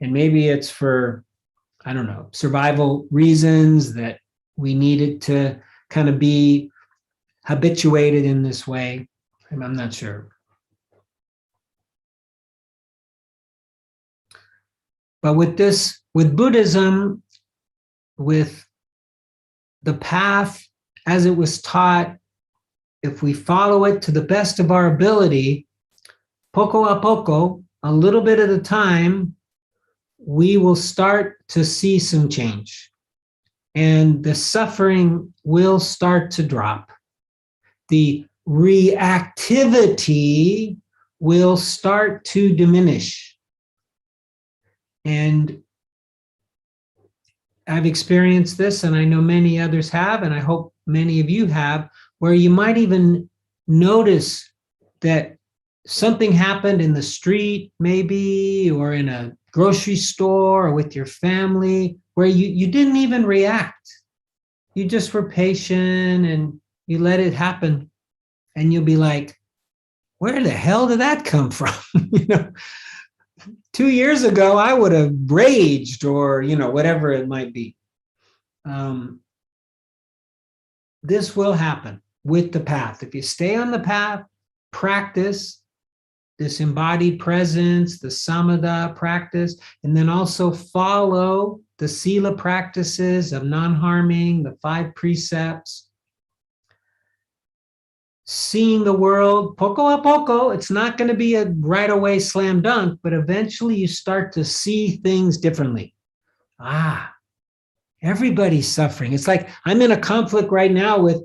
And maybe it's for, survival reasons that we needed to kind of be habituated in this way. I'm not sure. But with Buddhism, with the path as it was taught, if we follow it to the best of our ability, poco a poco, a little bit at a time, we will start to see some change. And the suffering will start to drop. The reactivity will start to diminish. And I've experienced this, and I know many others have, and I hope many of you have, where you might even notice that something happened in the street, maybe, or in a grocery store, or with your family, where you didn't even react. You just were patient and you let it happen. And you'll be like, where the hell did that come from? 2 years ago, I would have raged, or, whatever it might be. This will happen with the path. If you stay on the path, practice this embodied presence, the Samada practice, and then also follow the Sila practices of non-harming, the 5 precepts. Seeing the world, poco a poco, it's not going to be a right away slam dunk, but eventually you start to see things differently. Everybody's suffering. It's like I'm in a conflict right now with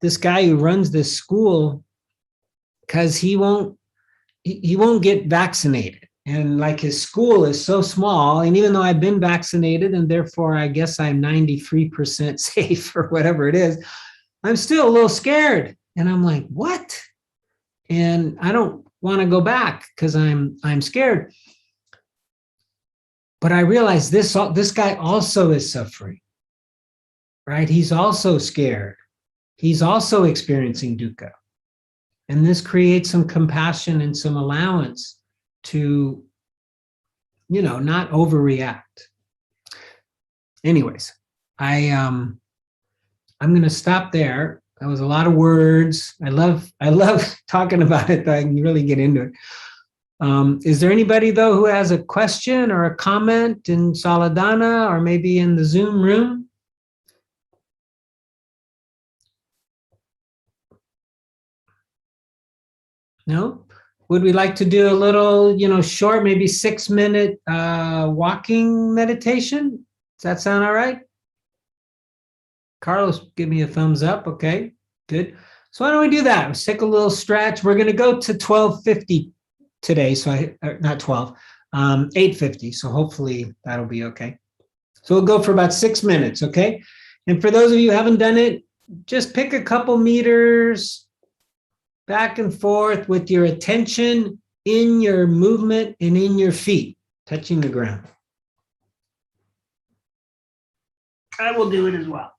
this guy who runs this school because he won't get vaccinated. And like his school is so small, and even though I've been vaccinated and therefore I guess I'm 93% safe or whatever it is, I'm still a little scared. And I'm like, what? And I don't want to go back because I'm scared. But I realize this guy also is suffering, right? He's also scared. He's also experiencing dukkha. And this creates some compassion and some allowance to, not overreact. Anyways, I'm going to stop there. That was a lot of words. I love talking about it, though I can really get into it. Is there anybody, though, who has a question or a comment in Saladana or maybe in the Zoom room? No? Would we like to do a little, short, maybe 6-minute walking meditation? Does that sound all right? Carlos, give me a thumbs up. Okay, good. So why don't we do that? Let's take a little stretch. We're going to go to 12:50 today. So not 12, 8:50. So hopefully that'll be okay. So we'll go for about 6 minutes. Okay. And for those of you who haven't done it, just pick a couple meters back and forth with your attention in your movement and in your feet, touching the ground. I will do it as well.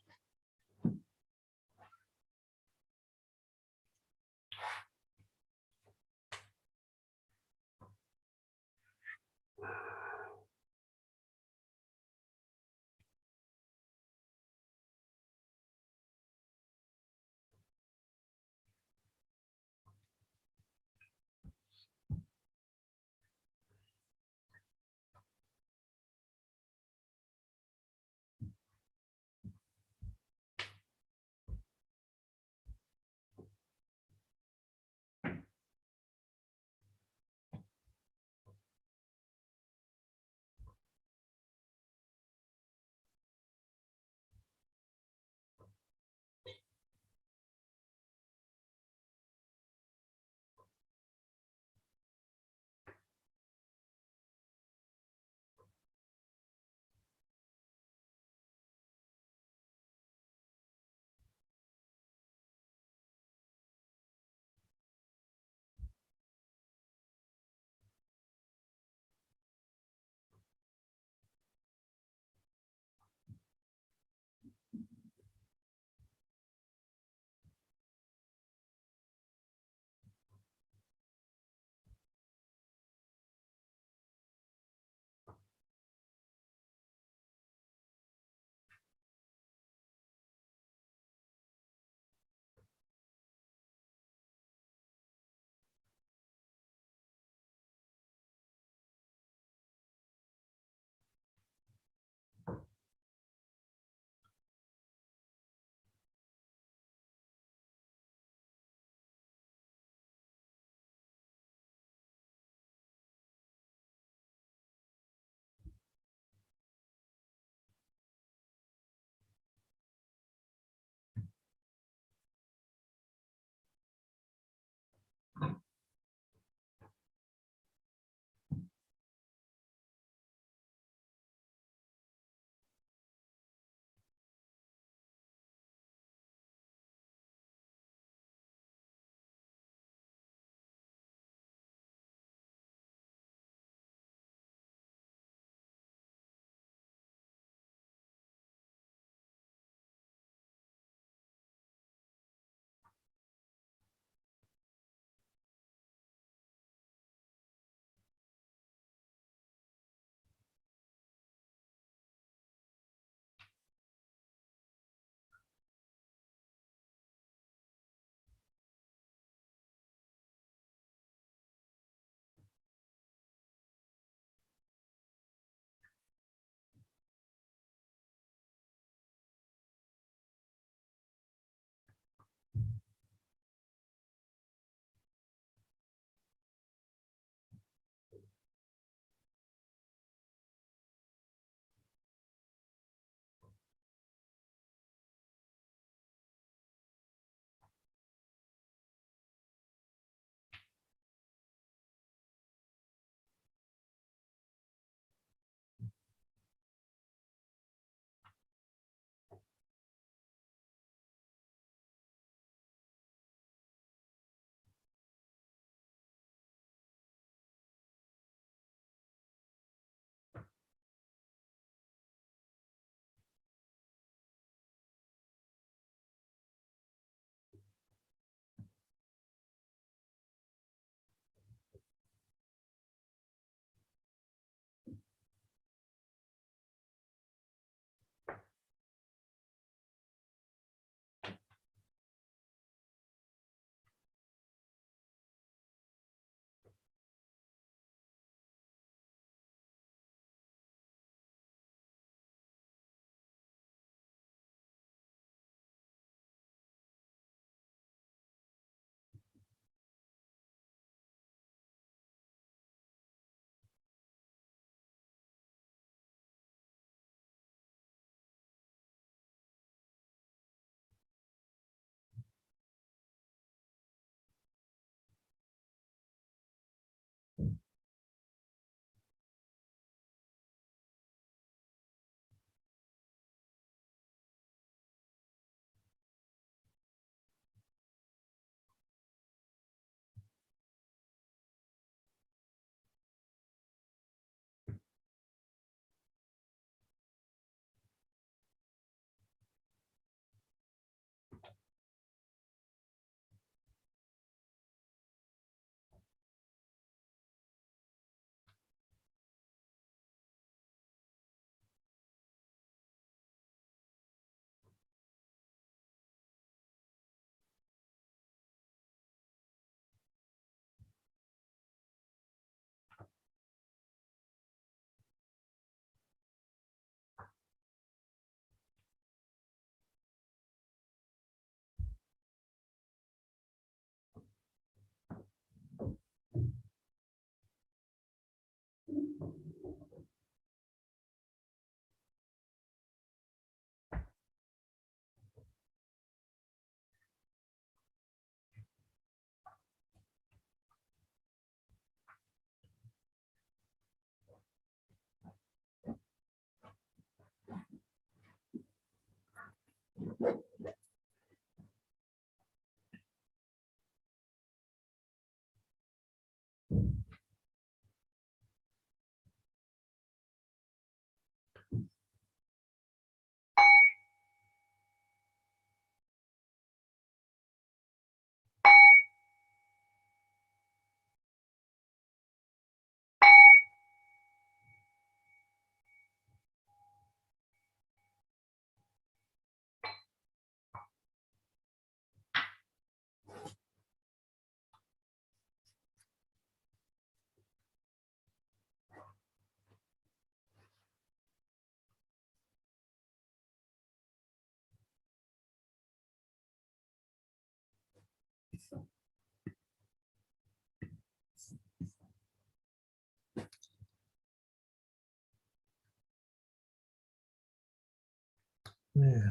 Yeah.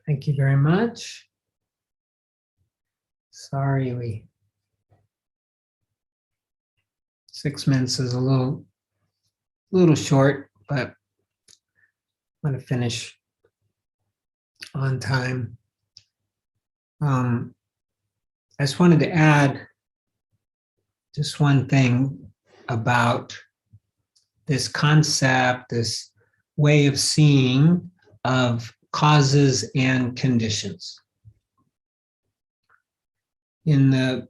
Thank you very much. Sorry, 6 minutes is a little short, but I'm going to finish on time. I just wanted to add just one thing about this concept, this way of seeing of causes and conditions. In the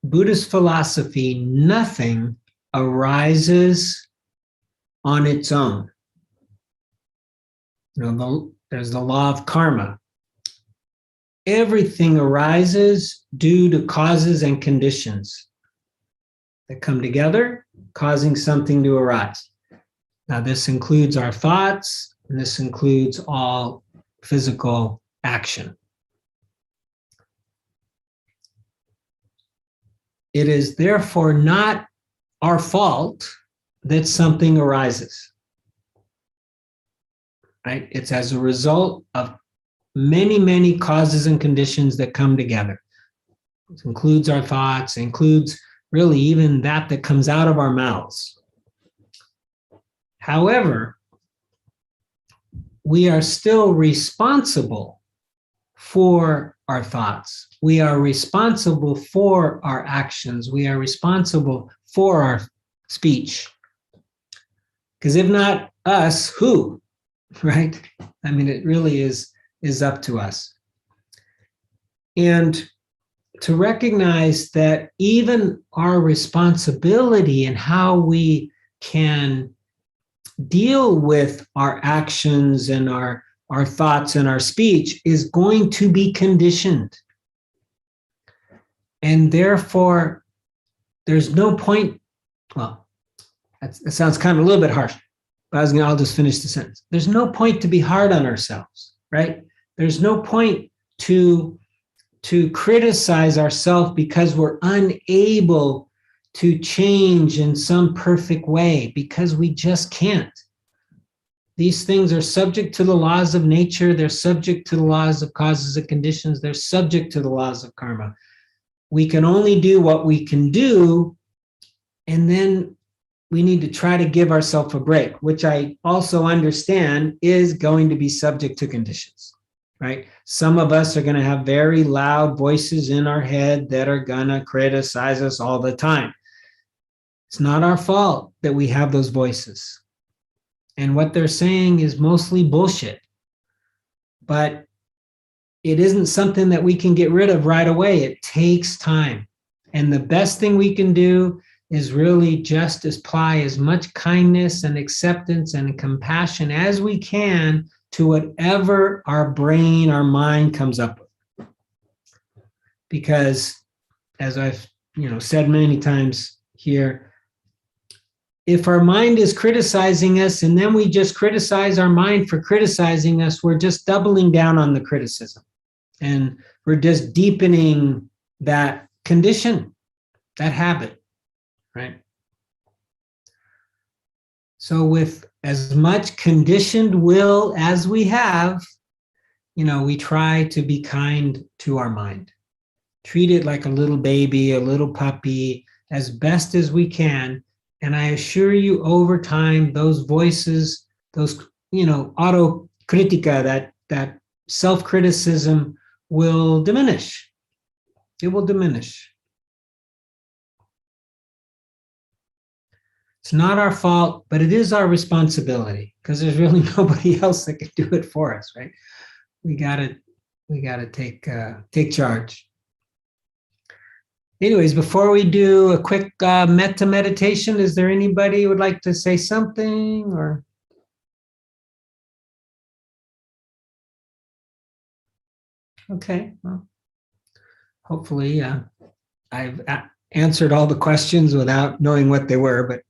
Buddhist philosophy, nothing arises on its own. There's the law of karma. Everything arises due to causes and conditions that come together, causing something to arise. Now, this includes our thoughts, and this includes all physical action. It is therefore not our fault that something arises, right? It's as a result of many, many causes and conditions that come together. It includes our thoughts, includes really even that comes out of our mouths. However, we are still responsible for our thoughts. We are responsible for our actions. We are responsible for our speech. Because if not us, who? Right? I mean, it really is up to us. And to recognize that even our responsibility and how we can deal with our actions and our thoughts and our speech is going to be conditioned. And therefore, there's no point, well, that sounds kind of a little bit harsh, but I'll just finish the sentence. There's no point to be hard on ourselves, right? There's no point to criticize ourselves because we're unable to change in some perfect way, because we just can't. These things are subject to the laws of nature. They're subject to the laws of causes and conditions. They're subject to the laws of karma. We can only do what we can do, and then we need to try to give ourselves a break, which I also understand is going to be subject to conditions, right? Some of us are going to have very loud voices in our head that are going to criticize us all the time. It's not our fault that we have those voices. And what they're saying is mostly bullshit. But it isn't something that we can get rid of right away. It takes time. And the best thing we can do is really just apply as much kindness and acceptance and compassion as we can to whatever our brain, our mind comes up with. Because as I've said many times here, if our mind is criticizing us and then we just criticize our mind for criticizing us, we're just doubling down on the criticism. And we're just deepening that condition, that habit, right? So with as much conditioned will as we have, we try to be kind to our mind. Treat it like a little baby, a little puppy, as best as we can. And I assure you, over time, those voices, those, autocritica, that self-criticism will diminish. It will diminish. It's not our fault, but it is our responsibility, because there's really nobody else that can do it for us, right? We gotta take charge. Anyways, before we do a quick metta meditation, is there anybody who would like to say something or? Okay, well, hopefully I've answered all the questions without knowing what they were, but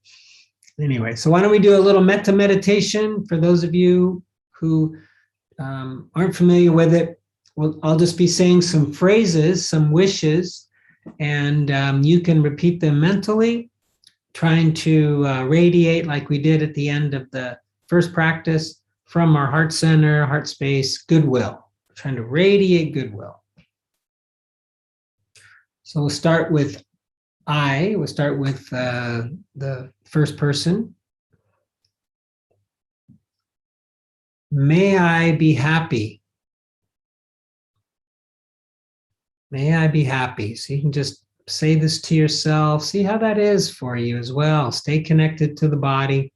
anyway, so why don't we do a little metta meditation for those of you who aren't familiar with it. Well, I'll just be saying some phrases, some wishes, and you can repeat them mentally, trying to radiate like we did at the end of the first practice from our heart center, heart space, goodwill. We're trying to radiate goodwill. So we'll start with I. We'll start with the first person. May I be happy. May I be happy. So you can just say this to yourself. See how that is for you as well. Stay connected to the body.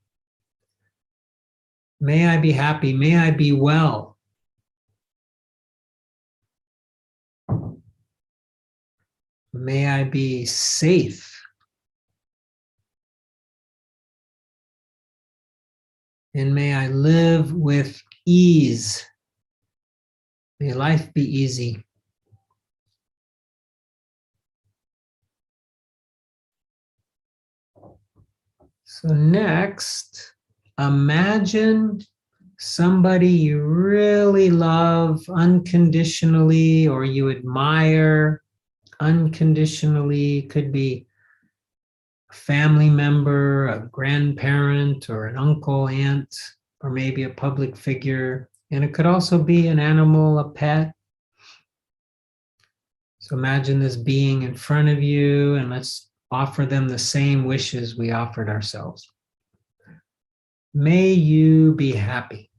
May I be happy. May I be well. May I be safe. And may I live with ease. May life be easy. So next, imagine somebody you really love unconditionally or you admire unconditionally. Could be a family member, a grandparent, or an uncle, aunt, or maybe a public figure. And it could also be an animal, a pet. So imagine this being in front of you, and let's offer them the same wishes we offered ourselves. May you be happy.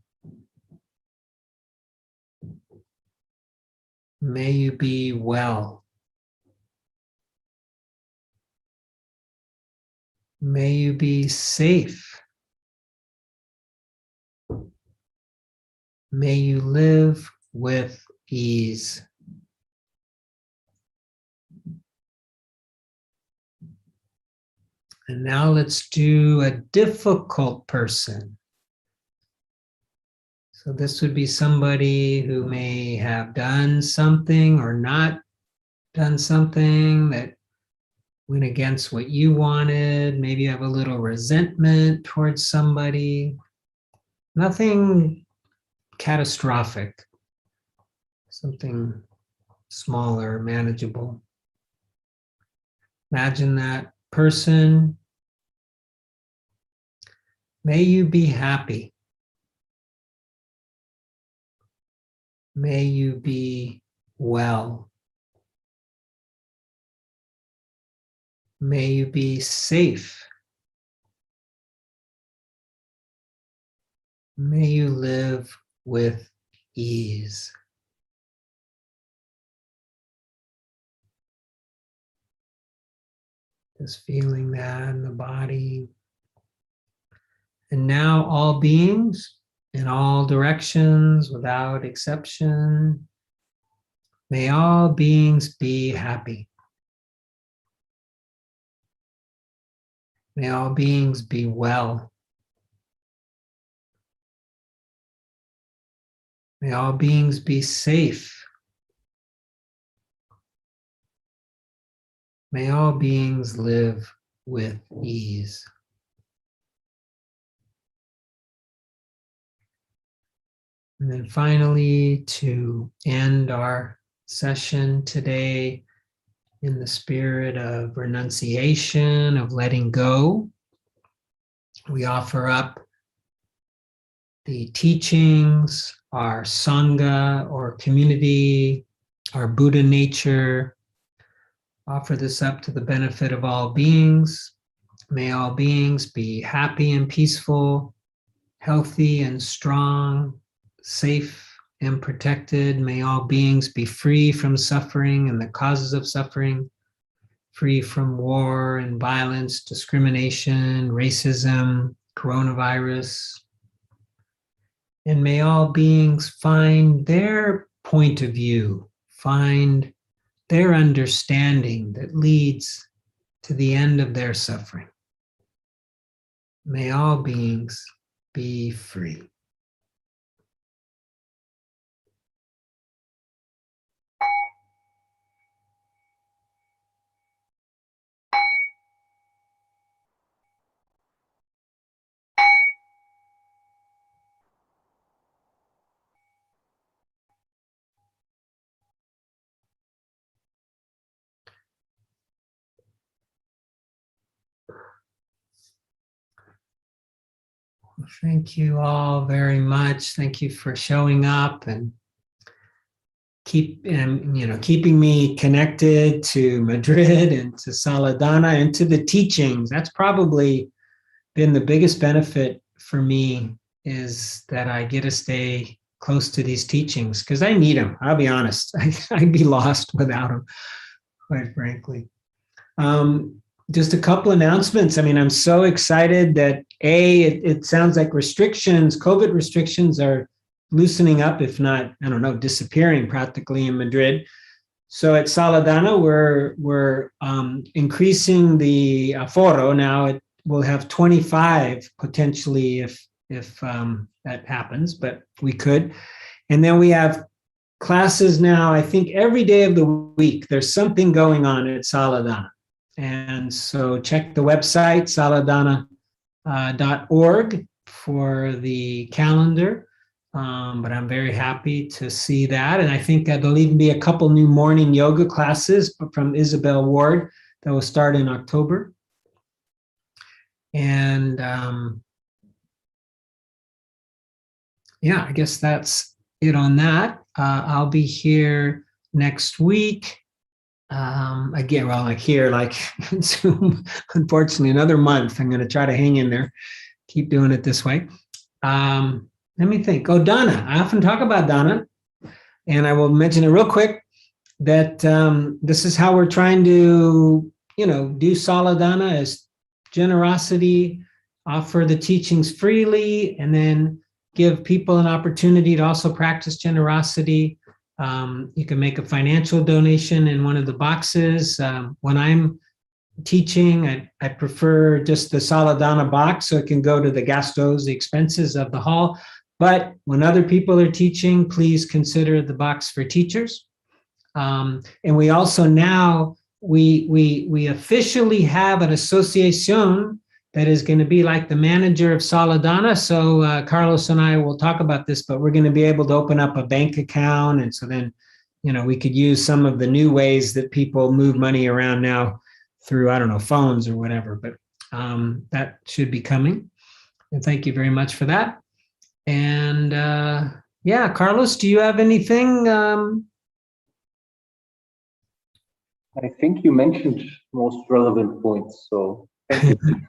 May you be well. May you be safe. May you live with ease. And now let's do a difficult person. So this would be somebody who may have done something or not done something that went against what you wanted. Maybe you have a little resentment towards somebody. Nothing catastrophic. Something smaller, manageable. Imagine that person. May you be happy. May you be well. May you be safe. May you live with ease. Just feeling that in the body. And now all beings in all directions without exception, may all beings be happy. May all beings be well. May all beings be safe. May all beings live with ease. And then finally, to end our session today in the spirit of renunciation, of letting go, We offer up the teachings, our Sangha or community, our Buddha nature. Offer this up to the benefit of all beings. May all beings be happy and peaceful, healthy and strong, safe and protected. May all beings be free from suffering and the causes of suffering, free from war and violence, discrimination, racism, coronavirus. And may all beings find their point of view, find their understanding that leads to the end of their suffering. May all beings be free. Thank you all very much. Thank you for showing up and keeping me connected to Madrid and to Saladana and to the teachings. That's probably been the biggest benefit for me, is that I get to stay close to these teachings because I need them. I'll be honest. I'd be lost without them, quite frankly. Just a couple announcements. I mean, I'm so excited that it sounds like COVID restrictions are loosening up, if not, I don't know, disappearing practically in Madrid. So at Saladana, we're increasing the aforo. Now we'll have 25 potentially if that happens, but we could. And then we have classes now, I think every day of the week, there's something going on at Saladana. And so check the website, saladana.org, for the calendar. But I'm very happy to see that. And I think there'll even be a couple new morning yoga classes from Isabel Ward that will start in October. And yeah, I guess that's it on that. I'll be here next week. Again, well, like Zoom, unfortunately, another month. I'm going to try to hang in there, keep doing it this way. Let me think. Oh, Dana. I often talk about Dana, and I will mention it real quick that this is how we're trying to, do Saladana as generosity, offer the teachings freely, and then give people an opportunity to also practice generosity. You can make a financial donation in one of the boxes. When I'm teaching, I prefer just the Saladana box, so it can go to the gastos, the expenses of the hall. But when other people are teaching, please consider the box for teachers. And we also now, we officially have an association that is going to be like the manager of Saladana. So Carlos and I will talk about this, but we're going to be able to open up a bank account. And so then, we could use some of the new ways that people move money around now through, I don't know, phones or whatever, but that should be coming. And thank you very much for that. And yeah, Carlos, do you have anything? I think you mentioned most relevant points, so thank you.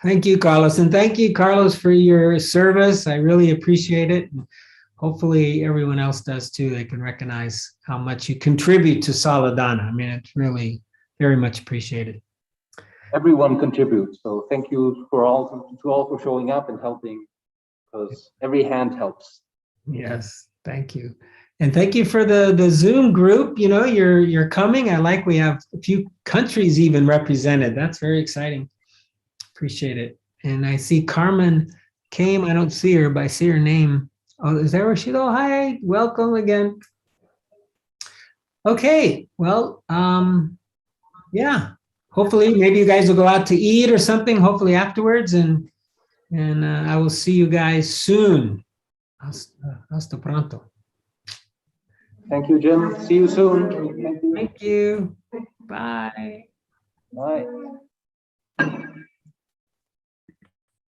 Thank you, Carlos. And thank you, Carlos, for your service. I really appreciate it. And hopefully everyone else does too. They can recognize how much you contribute to Saladana. I mean, it's really very much appreciated. Everyone contributes. So thank you to all for showing up and helping, because every hand helps. Yes, thank you. And thank you for the Zoom group. You're coming. I like we have a few countries even represented. That's very exciting. Appreciate it. And I see Carmen came. I don't see her, but I see her name. Oh, is that where she? Oh, hi. Welcome again. Okay. Well, yeah. Hopefully, maybe you guys will go out to eat or something. Hopefully afterwards, and I will see you guys soon. Hasta pronto. Thank you, Jim. See you soon. Thank you. Bye. Bye.